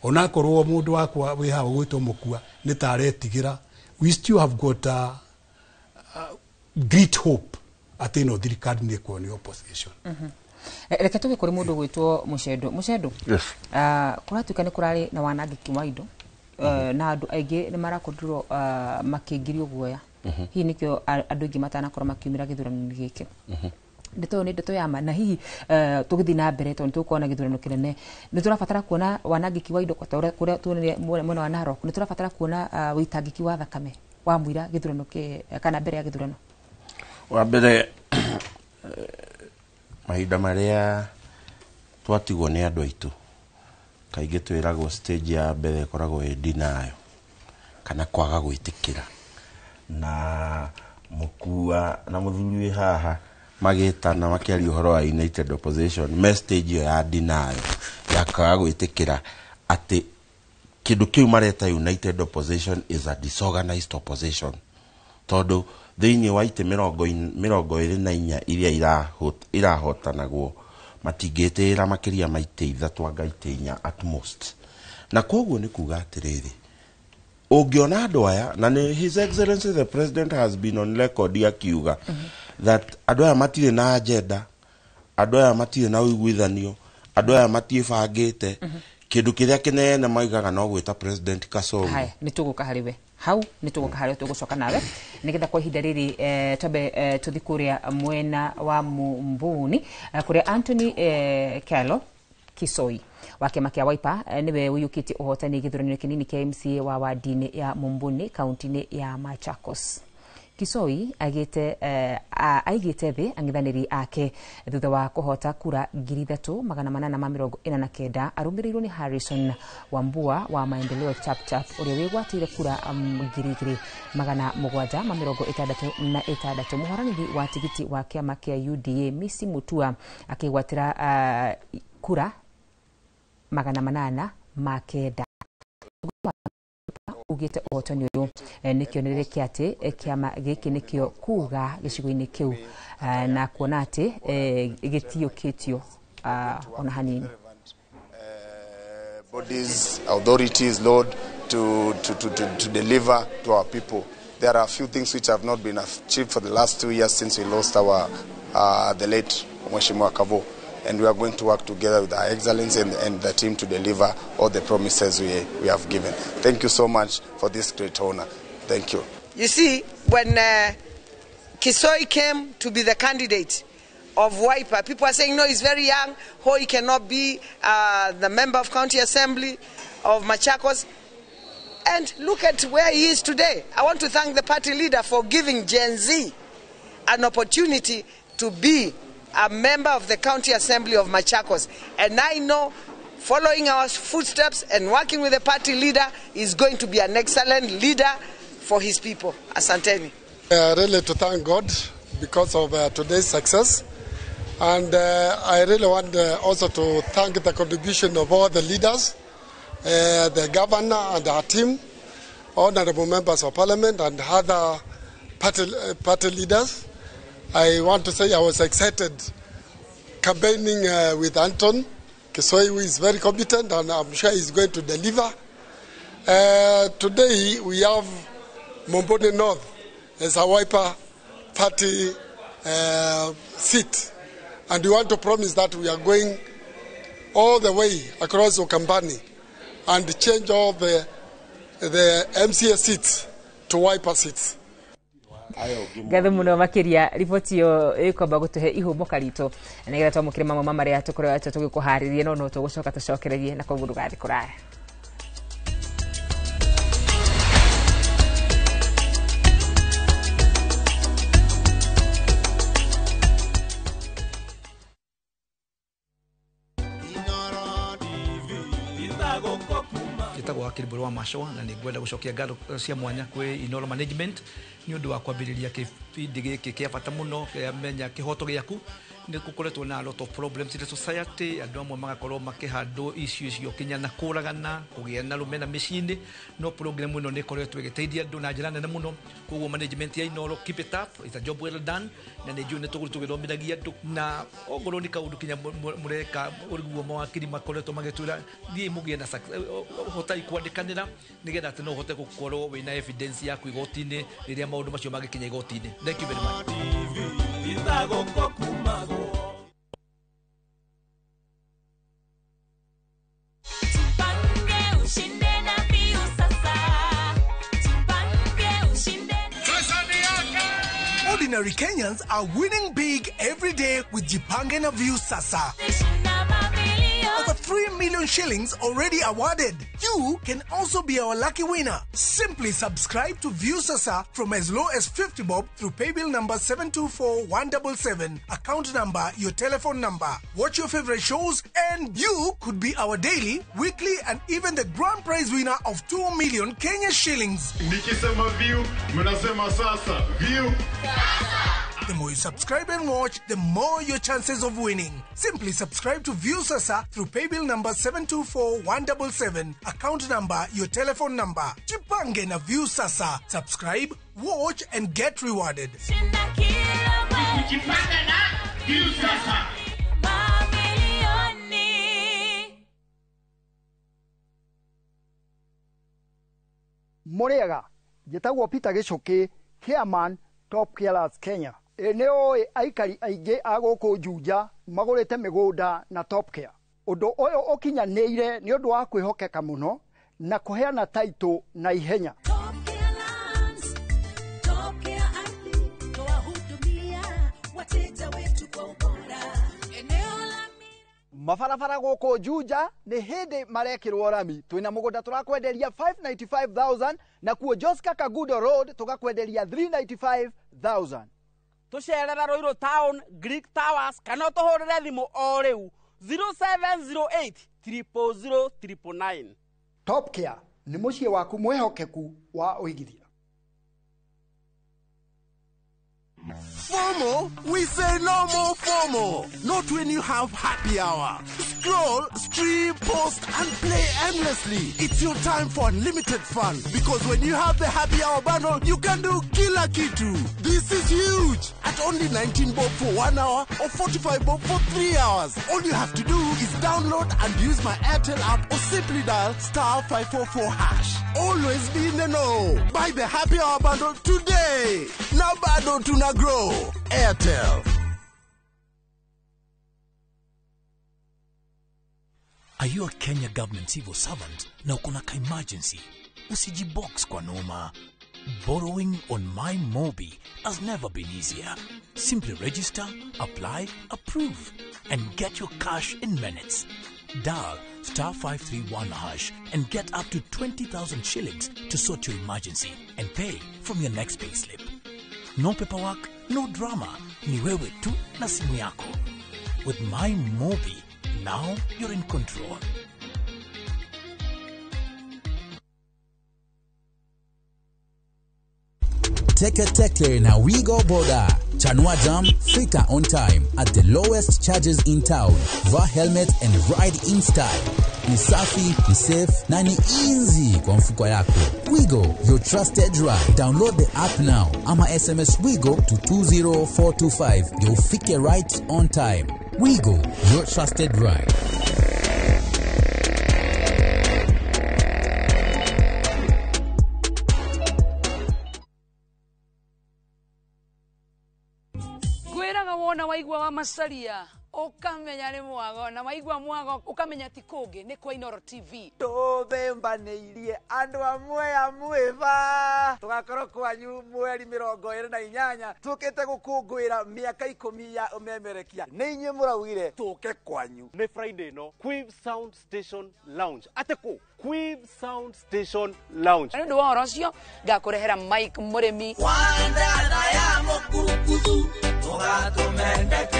onakorwo mundu wakwa we hawo gwitwo mukua ni taretigira, we still have got great hope ati no thirikari ni kwa ni opposition. Reke tuge kuri mundu gwitwo Muchedo yes kuratuika ni kurari na wanangiki wa indo na andu aingi ni marakorirwo makingirio guoya hihi nikio andu aingi matana korwo makiumira githurano giki ndeto ni ndeto ya ma na hihi tugithi na mbere to nitukuona githurano kinene ni turabatara kuona wanangiki wa indo kwa kuria tuonire mwena wa Narok ni turabatara kuona witangiki wa thakame wa mwira githurano kana mbere ya githurano wa mbere mahinda maria twatigwo ni andu aitu kaingi twiragwo stage ya mbere koragwo denial kana kwaga gwitikira na mukua na muthuri haha magitana makiaria uhoro wa United Opposition message ya denial ya kwaga gwitikira ati kindu kiu mareta United Opposition is a disorganized opposition tondu thiini wa ite mirongo iri na inya iria irahotanagwo matingitira makiria maite ithatu anga ite inya at most. Na koguo ni kuga atiriri ungiona andu aya na His Excellency the President has been on record akiuga that andu aya matire na agenda, andu aya matire na uiguithanio, andu aya matibangite kindu kiria kinene maigaga no gwita President Kasongo. Hai nituguka hariwe hau nituguka hari tugucoka nawe nigetha kwa ihinda riri tabe tuthikuria mwena wa Mumbuni kuria Anthony Kelo Kisoi wa kiama kia Wiper niwe uyukiti uhotani githurano kinini kia MCA wa wadini ya Mumbuni kaunti ya Machakos. Kisoi aigite thi angithaniri ake thutha wa kuhota kura 3,849 arumiriirwo ni Harrison Wambua wa Maendeleo Chapchap uria wigwatire kura 2,766 muharanithi wa tigiti wa kiama kia UDA Misi Mutua akigwatira kura 809 ugite otoni uyu nikio nireke ati kiama giki nikio kuga gicigo-ini kiu na kuona ati gitiukitio ona hanini bodies, authorities, Lord, to deliver to our people. There are a few things which have not been achieved for the last 2 years since we lost our the late Mheshimiwa Kavo. And we are going to work together with our Excellency and the team to deliver all the promises we have given. Thank you so much for this great honor. Thank you. You see, when Kisoi came to be the candidate of Wiper, people are saying, no, he's very young, he cannot be the member of County Assembly of Machakos. And look at where he is today. I want to thank the party leader for giving Gen Z an opportunity to be a member of the County Assembly of Machakos. And I know, following our footsteps and working with the party leader, is going to be an excellent leader for his people. Asanteni. Really to thank God because of today's success. And I really want also to thank the contribution of all the leaders, the governor and our team, honorable members of parliament and other party leaders. I want to say I was excited campaigning with Anton Kisoi, who is very competent, and I'm sure he's going to deliver. Today we have Mumbuni North as a Wiper party seat, and we want to promise that we are going all the way across Ukambani and change all the MCA seats to Wiper seats. Gatho muno makiria ripoti yo ikomba gutuhe ihumoka rito nigetha twamukire mama maria tukorwo tugikuharirie no tugucoka tucokererie na koguo rugathi kuraya. Kitagwo Akiliburu wa Mashoa na nigwenda gucokia ngatho cia mwanya kwi Inoro Management ni undu wa kwambiriria kibindi giki kia bata muno kia menya kihoto giaku ni kukoretwo na a lot of problems in the society andu amwe magakorwo makihando issues yo kinya na kuragana kugia na rumena micini no program ino ni koretwo igiteithia andu na njira nene muno koguo management ya Inoro keep it up, it's a job well done na ni june tugithomithagia andu na ogoro ni kaundu kinya mureka uriguo mawakiri makoretwo magitwira thie mugie na hotai kwandikanira nigetha ati no hote gukorwo wina evidence yaku igotini riria maundu macio magikinya igotini. Thank you very much. Ordinary Kenyans are winning big every day with Jipange na View Sasa. Over 3 million shillings already awarded. You can also be our lucky winner. Simply subscribe to View Sasa from as low as 50 bob through paybill number 724-177, account number, your telephone number. Watch your favorite shows and you could be our daily, weekly and even the grand prize winner of 2 million Kenya shillings. Nikisema View, mnasema Sasa. View Sasa. The more you subscribe and watch, the more your chances of winning. Simply subscribe to View Sasa through paybill number 724-177, account number, your telephone number. Jipange na View Sasa. Subscribe, watch and get rewarded. Jipange na View Sasa. Moriaga, jetagwo Peter Gichuki, Chairman, Top Carers Kenya. Eneo aikari aige agoko Juja magurite migunda na Top Care. Undu uyu ukinyaneire ni undu wa kwihokeka muno na kuheana title na ihenya. mabarabara gũkũ Juja nĩ hĩndĩ marekĩrwo rami. Twĩna mũgũnda tũrakwenderia 595,000 na kuo Joska Kagudo Road tũgakwenderia 395,000. Tũcerera Ruiru Town, Greek Towers, kana tũhũrĩre thimũ o rĩu 0708 000 999. Top Care nĩ mũciĩ waku mwehokeku wa ũigithia. FOMO? We say no more FOMO. Not when you have happy hour. Scroll, stream, post, and play endlessly. It's your time for unlimited fun. Because when you have the happy hour bundle, you can do kila kitu. This is huge. At only 19 bob for 1 hour or 45 bob for 3 hours. All you have to do is download and use my Airtel app or simply dial *544#. Always be in the know. Buy the happy hour bundle today. Now bado tuna grow. Airtel. Are you a Kenya government civil servant na uko na emergency? Usijibox kwa noma. Borrowing on MyMobi has never been easier. Simply register, apply, approve, and get your cash in minutes. Dial *531# and get up to 20,000 shillings to sort your emergency and pay from your next pay slip. No paperwork, no drama. Ni wewe tu na simu yako. With MyMobi, now you're in control. Teke na Wigo Boda. Chanua Jam, fika on time at the lowest charges in town. Wear helmet and ride in style. Ni safi, ni safe, na ni easy kwa mfuko yako. Wigo, your trusted ride. Download the app now. Ama SMS Wigo to 20425. You'll fike right on time. Wigo, your trusted ride. Wona waigwa wa masaria ukamenya ni mwago na waigwa mwago ukamenya ti kungi ni kwa Inoro TV. Tũthembanĩirie andũ amwe ba tũgakorwo kwanyu mweri 28 tũkĩte gũkũngũĩra mĩaka 10 ya ũmemerekia. Nĩ inyuĩ mũraugire tũke kwanyu. Nĩ Friday no Quiv Sound Station Lounge ateko Quiv Sound Station Lounge. Nĩ wa rosio ngakũrehera Mike Murimi Wandana ya mũkurukuzu tũgatumendeke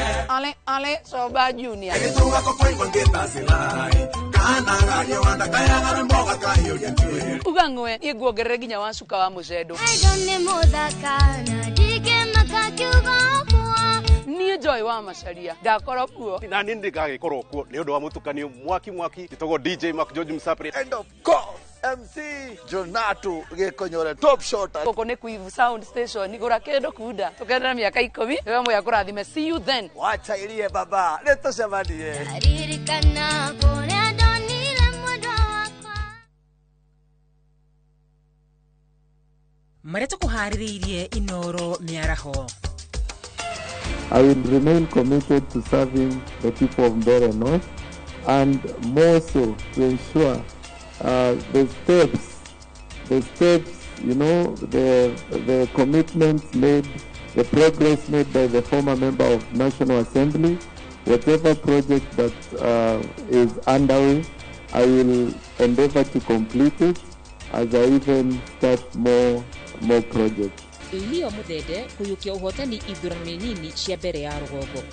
Ale Soba Junior. Egituga kokoigwa ngĩtacirai kana gario wanda kayagara mboga kahiũ gĩtuĩ. Ugangwe iguongerere ginya wa cuka wa mucedo. Nĩ mũthaka na ndike makakiuga kwa. Niĩ Joy wa macaria ngakorwo kuo. Na niĩ ndĩgagĩkorwo kuo nĩ ũndũ wa mũtukanio mwaki gĩtagwo DJ Mark George Msapri. And of course MC Jonato Gekonyore top shot. Koko nĩ Quiv Sound Station igũra kĩndũ kunda tũkenera mĩaka 10 wewe moya kũrathime. See you then. Wacha irie baba nĩtũcemanie. Aririkana kũrĩa ndonire mũndũ wakwa. Marĩa tũkũharĩrĩirie Inoro mĩaraho. I will remain committed to serving the people of Mbeere North and more so to ensure the steps, you know, the commitments made, the progress made by the former member of National Assembly, whatever project that is underway, I will endeavor to complete it as I even start more projects. Leo Mudede kuyukia uhotani ithurano nini cia mbere ya rũgongo.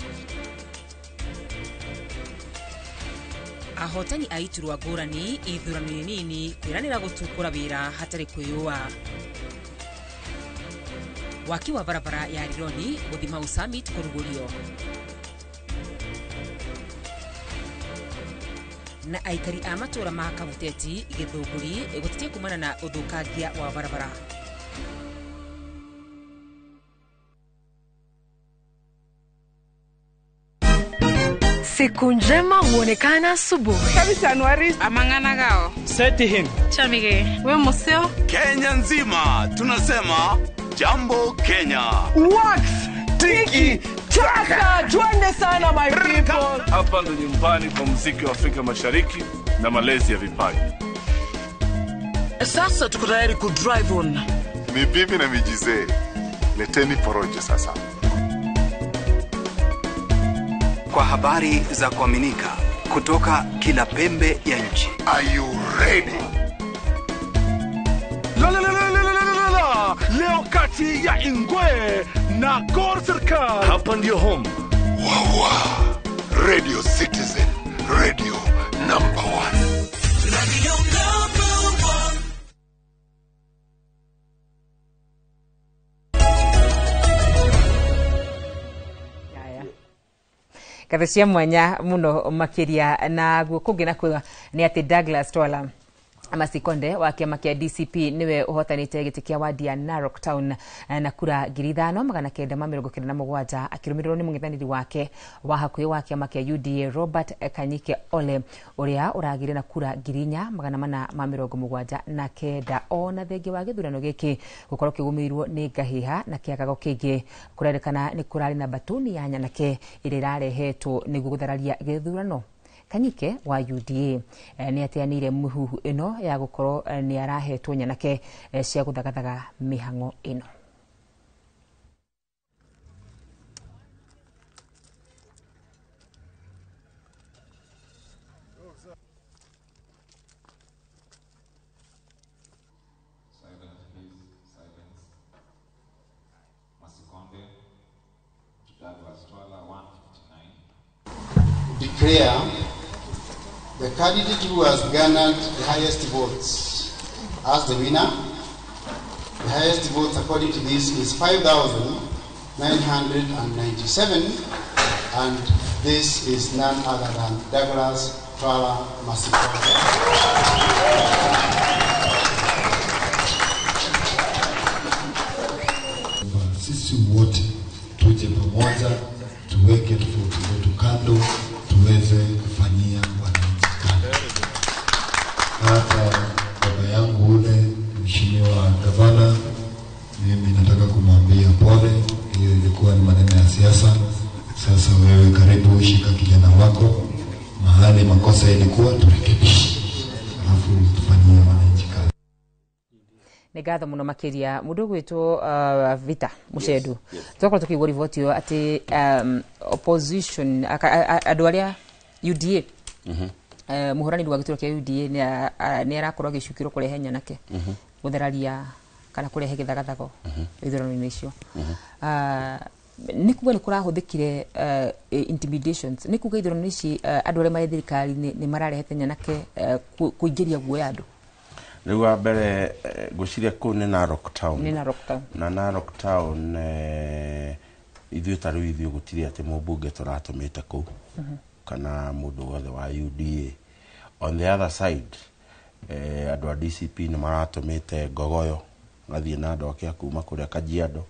Ahotani aiturwa ngũrani ithurano nini kwiranira gutukura wira hatari kwiyua. Waki wa barabara ya Rironi Gũthima Summit kũrugũrio. Na aikari a matũra ma Kabuteti Gĩthũngũri gũtitie kumana na ũthũkangia wa barabara. Siku njema huonekana asubuhi. Kabi Januari amangana gao. Seti him. Chamige. We museo. Kenya nzima tunasema jambo Kenya. Wax tiki taka. Twende sana my people. Hapa ndo nyumbani kwa muziki wa Afrika Mashariki na malezi ya vipaji. Sasa tuko tayari ku drive on. Mibibi na mijize. Leteni porojo sasa. Kwa habari za kuaminika, kutoka kila pembe ya nchi. Are you ready? Leo kati ya Ingwe na Gor Serikali. Hapa ndio home. Wawa. Radio Citizen. Radio number 1. Radio number 1. Kathia mwanya muno makiria na guo kungi na kwiga ni ati Douglas Twala Masikonde wa kiama kia DCP niwe uhotanite giti kia wadi ya Narok Town na kura 5,997 akirumirwo ni mungithaniri wake wa hakuhi wa kiama kia UDA Robert Kanyike Ole uria uragire na kura 4,479 ona thenge wa githurano giki gukorwo kigumirwo ni ngahiha na kiagago kingi kurerekana ni kurari na batuni ya nyanake ire rarehetwo ni guguthararia githurano. Kanyike wa UDA ni ateanire muhuhu ino ya gukorwo ni arahetwo nyanake cia guthagathaga mihango ino. Declare the candidate who has garnered the highest votes as the winner. The highest votes according to this is 5,997, and this is none other than Douglas Twala Masikonde. Sisi wote tuje pamoja, tuweke tofauti zetu kando, tuweze kufanyia wananchi kazi. Hata baba yangu ule mheshimiwa gavana, mimi nataka kumwambia pole, hiyo ilikuwa ni maneno ya siasa. Sasa wewe karibu, shika kijana wako, mahali makosa ilikuwa turekebishe, alafu tufanyie wananchi kazi. Negatho muno makiria mundu gwitwo Vita Mushedu twakora tukigwa rivoti yo ati opposition andu aria UDA muhurani wa gituro kia UDA ni arakorwo gicukiro kurehe nyanake gutheraria kana kurehe githagathago ithurano-ini icio ni kuga ni kurahuthikire intimidations ni kuga ithurano ici andu aria mari thirikari ni mararehete nyanake kuingiria guoya andu. Riwa mbere guciria ku ni Narok Town. Ni Narok Town. Na Narok Town ithuĩ ta rĩu ithuĩ gũtirĩ atĩ mũmbunge tũratũmĩte kũu kana mũndũ wothe wa UDA. On the other side andũ a DCP nĩ maratũmĩte Ngogoyo gathiĩ na andũ ake kuma kũrĩa Kajiado.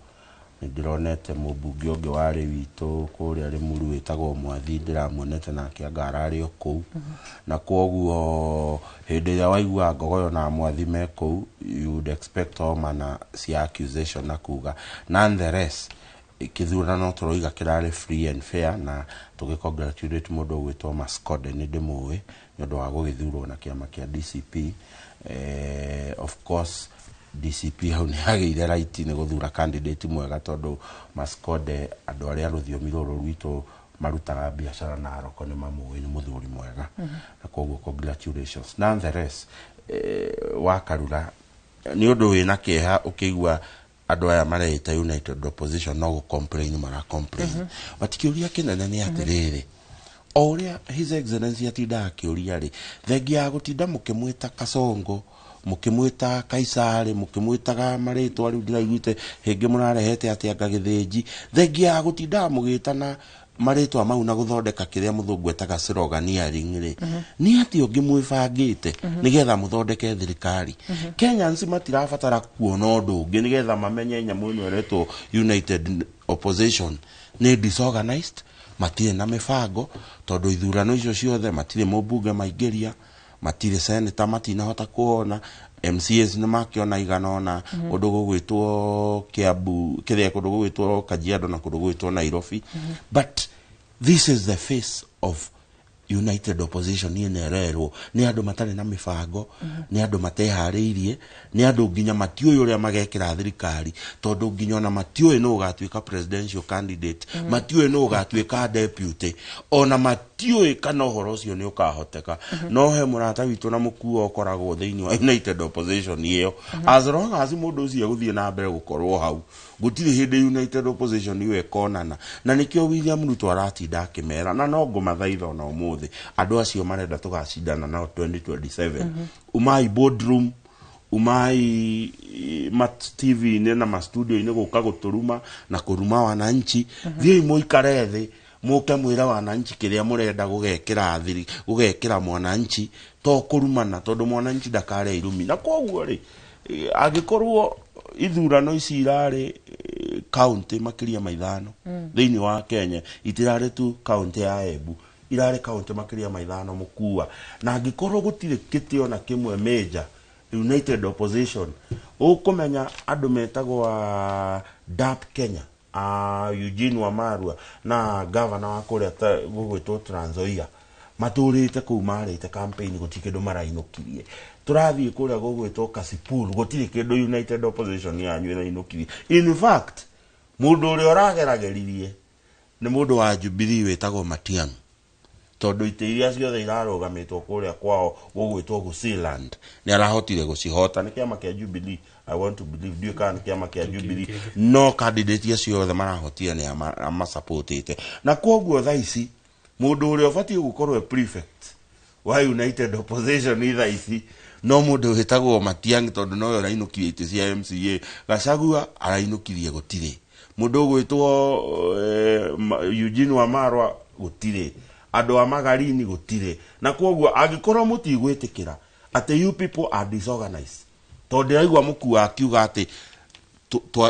Nĩ ndĩronete mũmbunge ũngĩ warĩ witũ kũrĩa Limuru wĩtagwo Mwathi ndĩramuonete nake anga ararĩ o kũu. Na kwoguo hĩndĩ ĩrĩa waigua Ngogoyo na Mwathi me kũu, you would expect all manner cia accusation na kuga. Nonetheless kithurano tũroiga kĩrarĩ free and fair, na tũgĩcongratulate mũndũ ũgwĩtwo Masikonde nĩ ndĩmũĩ nĩ ũndũ wa gũgĩthurwo na kĩama kĩa DCP. Of course DCP hau nĩ agĩire right nĩ gũthura candidate mwega, tondũ Masikonde andũ arĩa rũthiomi rũrũ rwitũ marutaga biacara na Narok nĩ mamũĩ nĩ mũthuri mwega, na kwoguo congratulations. Nonetheless wakarura nĩ ũndũ wĩna kĩeha ũkĩigua andũ aya mareĩta United Opposition no gũcomplain maracomplain. Batikĩũria kĩnene nĩ atĩrĩrĩ, o ũrĩa His Excellency atindaga akĩũria rĩ, thengia ya gũtinda mũkĩmwĩta Kasongo, mũkĩmwĩta Kaisari, mũkĩmwĩtaga marĩtwa rĩu ndĩraiguĩte hĩngĩ mũrarehete atĩ Gĩthĩnji, thengia ya gũtinda mũgĩtana marĩtwa mau na gũthondeka kĩrĩa mũthũngũ etaga sloganeering rĩ, nĩ atĩ ũngĩ mwĩbangĩte nĩgetha mũthondeke thirikari. Kenyans matirabatara kuona ũndũ ũngĩ nĩgetha mamenye nyamũ ĩno ĩretwo United Opposition nĩ disorganized, matirĩ na mĩbango, tondũ ithurano icio ciothe matirĩ mũmbunge maingĩria, matirĩ senator matinahota kuona, MCAs nĩ makĩona iganona, ũndũ gũgwĩtwo Kiambu, kĩrĩa kũndũ gũgwĩtwo Kajiado na kũndũ gũgwĩtwo Nairobi. But this is the face of United Opposition. Niĩ nĩererwo nĩ andũ matarĩ na mĩbango, nĩ andũ mateharĩirie, nĩ andũ nginya matiũĩ ũrĩa magekĩra thirikari, tondũ nginya ona matiũĩ nũ ũgatuĩka presidential candidate, matiũĩ nũ ũgatuĩka deputy, ona tiwe kana horo ucio ni ukahoteka no he murata witu na mukuo koragwo thiini wa United Opposition iyo as long as mundu ucio guthie na mbere gukorwo hau gutiri hindi United Opposition iwe konana na nikio William Ruto aratinda akimera na no ngumathaitha na umuthi andu acio marenda tugacindana nao 2027 umai boardroom umai mat TV ne na ma studio ine guka guturuma na kuruma wananchi thii muikare thi muke mwira wananchi kiria murenda gugekira thiri gugekira mwananchi to kurumana tondu mwananchi ndakare irumi na koguo ri agikorwo ithurano ici irari county makiria maithano thiini wa Kenya itirari tu county ya Embu irari county makiria maithano mukua na agikorwo gutire kitio na kimwe major United Opposition ukumenya andu metagwa DAP Kenya Eugene Wamalwa na governor wa kuria gugwitwo Trans Nzoia maturite ku marite campaign gutikindu marainukirie turathie kuria gugwitwo Kasipul gutire kindu United Opposition yanyu irainukirie in fact mundu uri oragerageririe ni mundu wa Jubilee wetagwo Matiang'i tondu ite iria ciothe irarugamitwo kuria kwao gugwitwo Gusiland ni arahotire gucihota ni kiama kia Jubilee I want to believe do can kiama kia Jubilee no candidate acio the marahotia ni ama supportete na koguo thaici mundu uri ofatie gukorwo prefect wa United Opposition either ici no mundu wetagwo Matiang'i tondu no arainukirie ite cia MCA Gachagua arainukirie gutire mundu gwitwo Eugene Wamalwa gutire andu amagarini gutire na koguo agikorwo mutigwitikira ate you people are disorganized tondu ndaigwa muku akiuga ati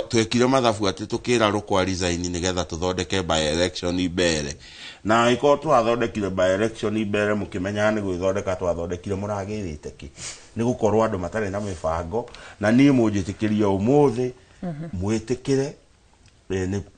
twekire mathabu ati tukira rukwa resign nigetha tuthondeke by election ibere na iko twathondekire by election ibere mukimenya ni gwithondeka twathondekire muragirite ki ni gukorwo andu matare na mibango na ni mujitikiria umuthi mwitikire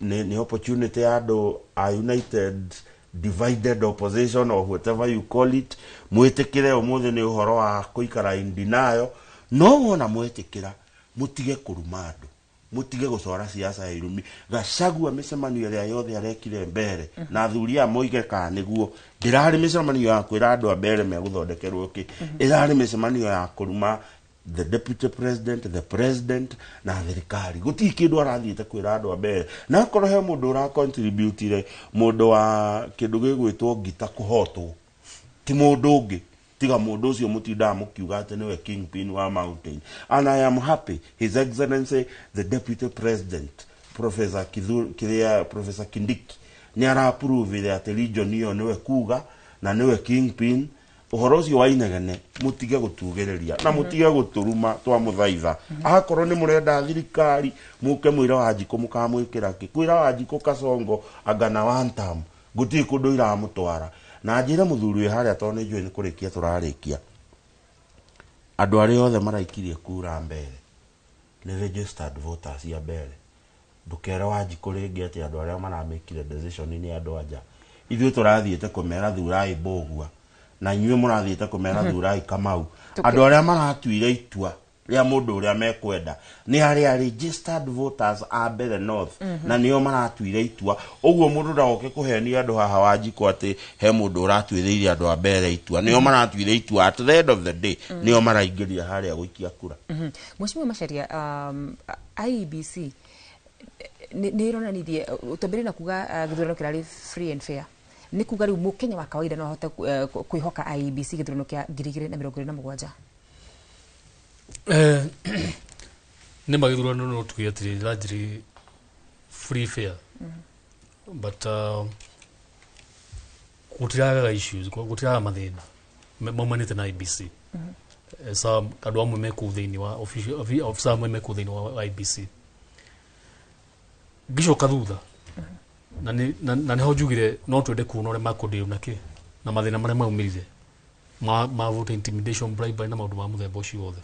ni opportunity andu a United Divided Opposition or whatever you call it mwitikire umuthi ni uhoro wa kuikara in denial no wona mwitikira mutige kuruma andu mutige gucora siasa ya irumi Gachagua micemanio ria yothe arekire mbere na thuria moige ka niguo ndirari micemanio ya kwira andu mbere meguthondekerwo ki irari micemanio ya kuruma the deputy president the president na thirikari guti kindu arathiite kwira andu mbere na korwo he mundu ura contribute mundu wa kindu gigwitwo ngita kuhotwo ti mundu ungi tiga mundu ucio mutinda mukiuga ati niwe kingpin wa mountain and I am happy his excellency the deputy president Professor Kindiki ni ara approve ati region iyo niwe kuga na niwe kingpin uhoro ucio wa inegene mutige gutugereria na mutige guturuma twa muthaitha akorwo ni murenda thirikari muke mwira wa Njiko mukamwikira ki kwira wa Njiko Kasongo agana one term guti kundu ira mutwara na njira muthuri we haria tone njui ni kurikia turarikia andu ari othe maraikirie kura mbere ni registered voters ya mbere ndukera wa Njiko ringi ati andu aria maramekire decision ni andu anja ithuĩ turathiĩte kumera thurai Mbũgua na inyuĩ mũrathiĩte kumera thurai Kamau andu aria maratuire itua ria mundu uria mekwenda ni aria registered voters a mbere north na nio maratuire itua uguo mundu ndagoke kuhenia andu haha wa Njiko ati he mundu uratuireirie andu a mbere itua nio maratuire itua at the end of the day nio maraingĩria haria guikia kura Mheshimiwa Macharia IEBC ni ronanirie utobere na kuga githurano kirari free and fair ni kuga riu mukenya wa kawaida no ahote kwihoka IEBC githurano kia 2027 ne magithurano no twiyatire largely free fair but kutiraga issues kutiraga mathina mamanite na IEBC sa kadwa amwe meku thiini wa officer amwe meku thiini wa IEBC gishoka thutha na ni ho jugire no twende kuona ore makondi unake na mathina maria maumirire ma vote intimidation bribery na maundu ma muthemba ucio wothe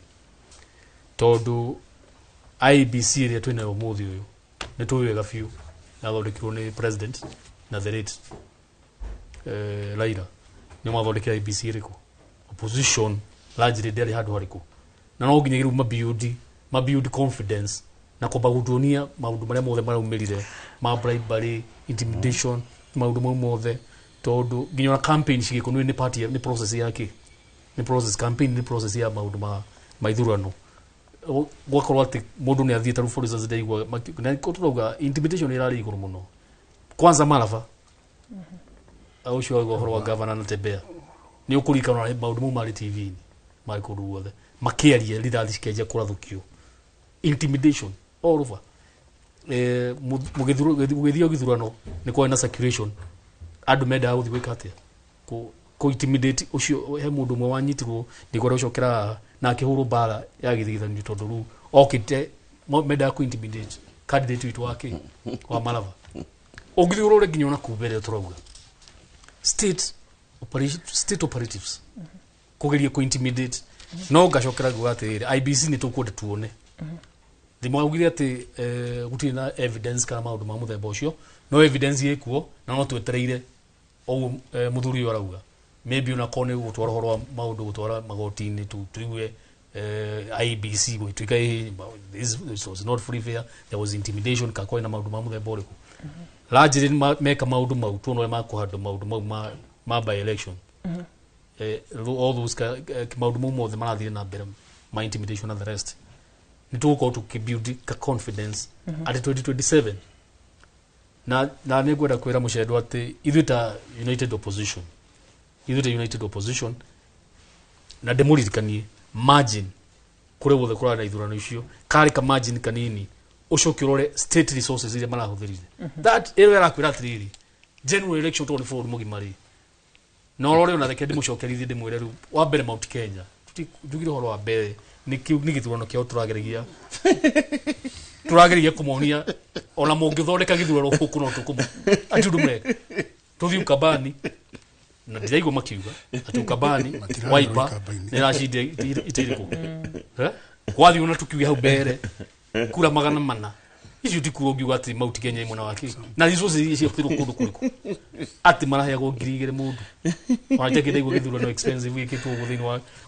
tondu IEBC ria twina umuthi uyu ni tuwega fiu yathondekirwo ni president na the late Raila ni mathondekira IEBC riko opposition largely ndari handu hariku na no nginyagiru mabuild confidence na kwamba gutuonia maundu maria mothe maraumirire ma bribery intimidation maundu mau mothe tondu nginya na campaign cigikonu ni party ni process yake ni process campaign ni process ya maundu ma ithurano gwakorwo ati mundu ni athiete rufu za ndaigwa na kotuga intimidation irari iguru muno kwanza Malava au shwa go horwa governor na tebea ni ukurikana na maundu mu mari TV ni mari kundu guothe makiarie rithathi cikeje kurathukio intimidation all over mugithio githurano ni kwa na circulation andu menda guthi gwika atia ko intimidate ucio he mundu mwe wanyitirwo ndigora ucokera na akihuru bara ya githigithani tondu ru okite menda ku intimidate candidate witu wake wa Malava ugithurore nginya na kubere turauga state operatives kugeria ku intimidate no gacokera gwatire IBC ni tukwende tuone thimo augire ati guti na evidence kana maundu ma muthemba ucio no evidence yekuo na no twetereire o muthuri arauga maybe una kone gutwara horo maundu gutwara magoti-ini tuigue IBC gwituika this was not free fair, there was intimidation kakoi na maundu ma muthemba uriku largely meka maundu mau tuno ma kuhanda maundu mau ma by election all those maundu mau mothe marathire na mbere ma intimidation and the rest ni tuko tukibuild ka confidence at 2027 na negwenda kwira mucedo ati ithuta united opposition na demoririkanie margin kure wothe kura na ithurano icio kari ka margin kanini ucokirore state resources ile marahuthirire that ero era kwira atiriri general election 24 mugimari no rore ona theke ndimucokerithie ndimwire ru wa mbere Mount Kenya tugire horo wa mbere ni githurano kio turagerigia kumonia ona mungithondeka githurano kuku no tukumu atudumeka tuthi ukabani na ndiraigwa makiuga ati ukabani waipa ni rashidi itiriko kwathi ona tukiuga hau mbere kura magana mana icio tikurogiuga ati Mount Kenya imwe na waki na icio cia kutiro kundu kuriku ati marahya go ngirigere mundu ona teke ndaigwa githurano expensive wikitwo guthini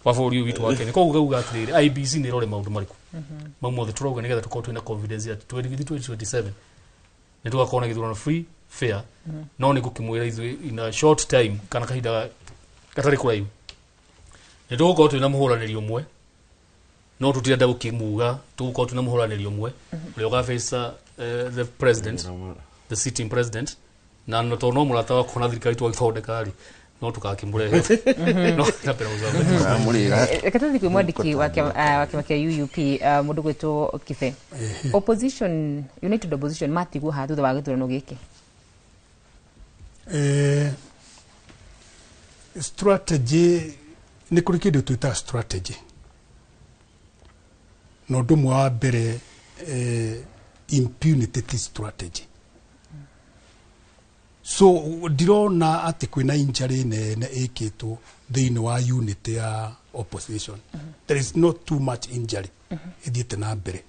wa bori witu wa Kenya koguo gauga atiri IBC ni rore maundu mariku mamothe turauga nigetha tukorwo twina confidence at 2027 ni tugakona githurano free fair no ni gukimwira ithu in a short time kana kahinda katari kuraiu ni tugukorwo twina muhuraniri umwe no tutirenda gukimuga tugukorwo twina muhuraniri umwe uria ugaface the president the sitting president na no tono murata wa kona thirikari twagithondeka ri no tukakimurehe no napera uzaga muriga katathi kwi mwandiki wake UUP mundu gwitwo Kibe opposition united opposition matigwo ha thutha wa githurano giki strategy ni kuri kindu twita strategy no ndumu wa mbere impunity strategy so dirona ati kwina injury nene ikitwo thiini wa unit ya opposition there is not too much injury ithiete na mbere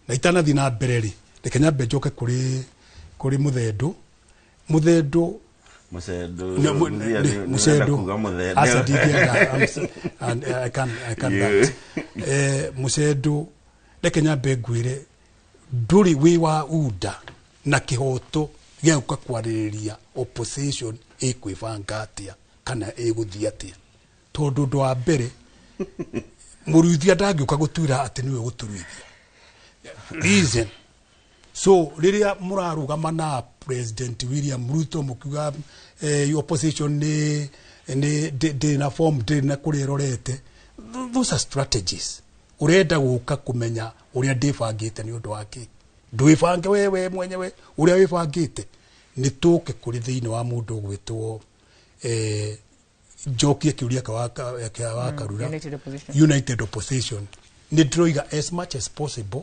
na itanathi na mbere ri rekenya mbejoke kuri muthendo mucedo rekenya mbengwire nduri wi wa uda na kihoto geuka kwaririria opposition ikwibanga atia kana iguthia atia tondu ndo wa mbere muruithia ndangiuka gutuira ati niwe guturuithia reason so riria murarugama na President William Ruto mukiuga opposition ni na form na kurirorete those are strategies urenda guka kumenya uria ndibangite ni undu wake ndwibange wewe mwenyewe uria wibangite ni tuke kuri thiini wa mundu gwitwo jokie kiuria ka karura united opposition ni droiga as much as possible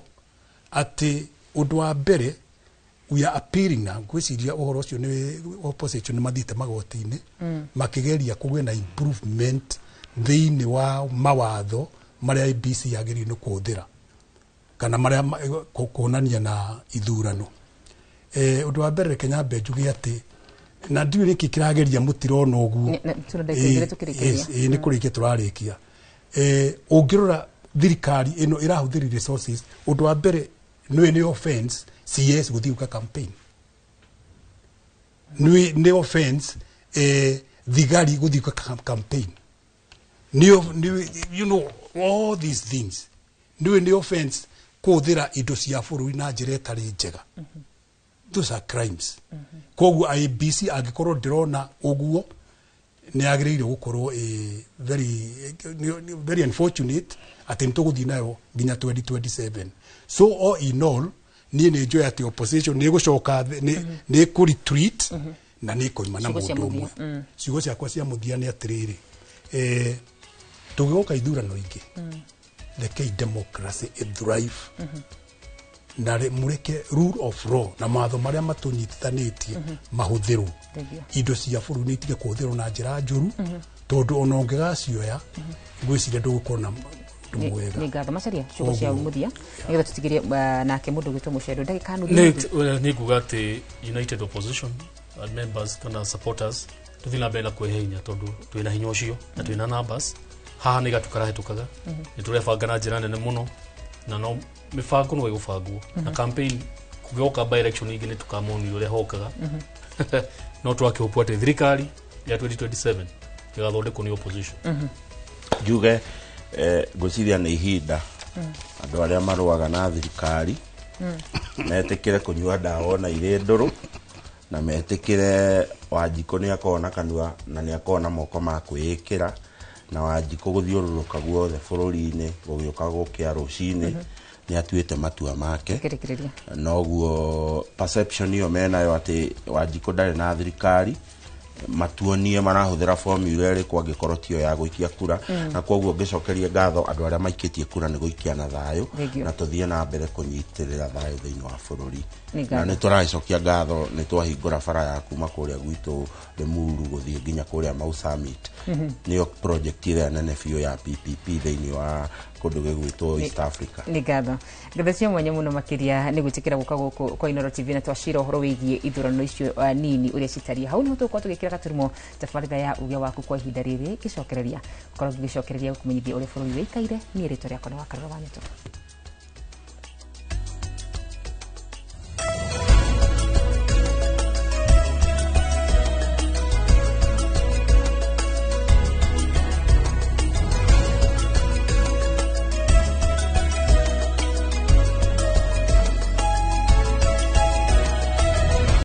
ati undu wa mbere we are appealing na gwiciria uhoro ucio ni opposition mathite magoti-ini makigeria kugwe na improvement thiini wa mawatho maria IBC yagiri no kuthira kana maria kuonania na ithurano undu wa mbere Kenya mbenjugi ati na ndiu niki kirageria mutirona uguo ni kurikia turarikia ungirora thirikari ino irahuthiri resources undu wa mbere ni offense CS guthiuka campaign ni offense thigari guthika campaign you know all these things ni offense kuthira indo cia bururi na njira itari njega those are crimes koguo IBC agikorwo ndirona uguo ni agirire gukorwo very unfortunate ati ntuguthi nayo nginya 2027 so all in all ni enjoy at opposition ni gucoka ni ku retreat na ni koima na mundu umwe ciugo ciakwa cia muthia ni atiriri tugiuka ithurano ingi reke democracy thrive na mureke rule of law na matho maria matunyitithanitie mahuthirwo indo cia bũrũri ni itige kuhuthirwo na njira njuru tondu ona ungigacioya ngwiciria ndugukorwo na mwega ni ngatho macaria ciugo cia muthia nigetha tutigirie nake mundu gwitwo mucero ndagika ni nguga ati united opposition members kana supporters tuthina mbere na kwehenya tondu twina hinya ucio na twina numbers haha ni gatukara hetukaga ni turebanga na njira nene muno na no mifango no igubangwo na campaign kugioka by election ingi ni tukamoni ure hokaga no twake upote thirikari ya 2027 igathondekwo ni opposition juge ngociria ni ihinda andu aria maruaga na thirikari metikire kunyua ndawa na ire nduru na metikire Wanjiko ni akona kanua na ni akona moko ma kwikira na Wanjiko guthiururuka guothe bururi-ini gugiuka gukia rucini ni atuite matua make noguo perception iyo menayo ati Wanjiko ndari na thirikari matuonie marahuthira formula iri kwa gikorotio ya guikia kura na koguo ngicokeria ngatho andu aria maikitie kura ni guikia na thayo na tuthie na mbere kunyitirira thayo thiini wa bururi na ni turacokia ngatho ni twahingura bara ya kuma kuria gwitu Limuru guthie nginya kuria Mau Summit niyo project ire nene biu ya PPP thiini wa kundu gwitwo East Africa ni ngatho cio mwanya muno makiria ni gwitikira guka guku kwa Inooro TV na twashira uhoro wigie ithurano icio nini uria citaria hau ni tukwa tugikira gaturimo tabarĩra ya uge waku kwa ihinda rĩrĩ gicokereria korwo gicokereria kumenyithia uria bũrũri wĩikaire ni rĩtwa rĩakwa na wakarora wa nyeto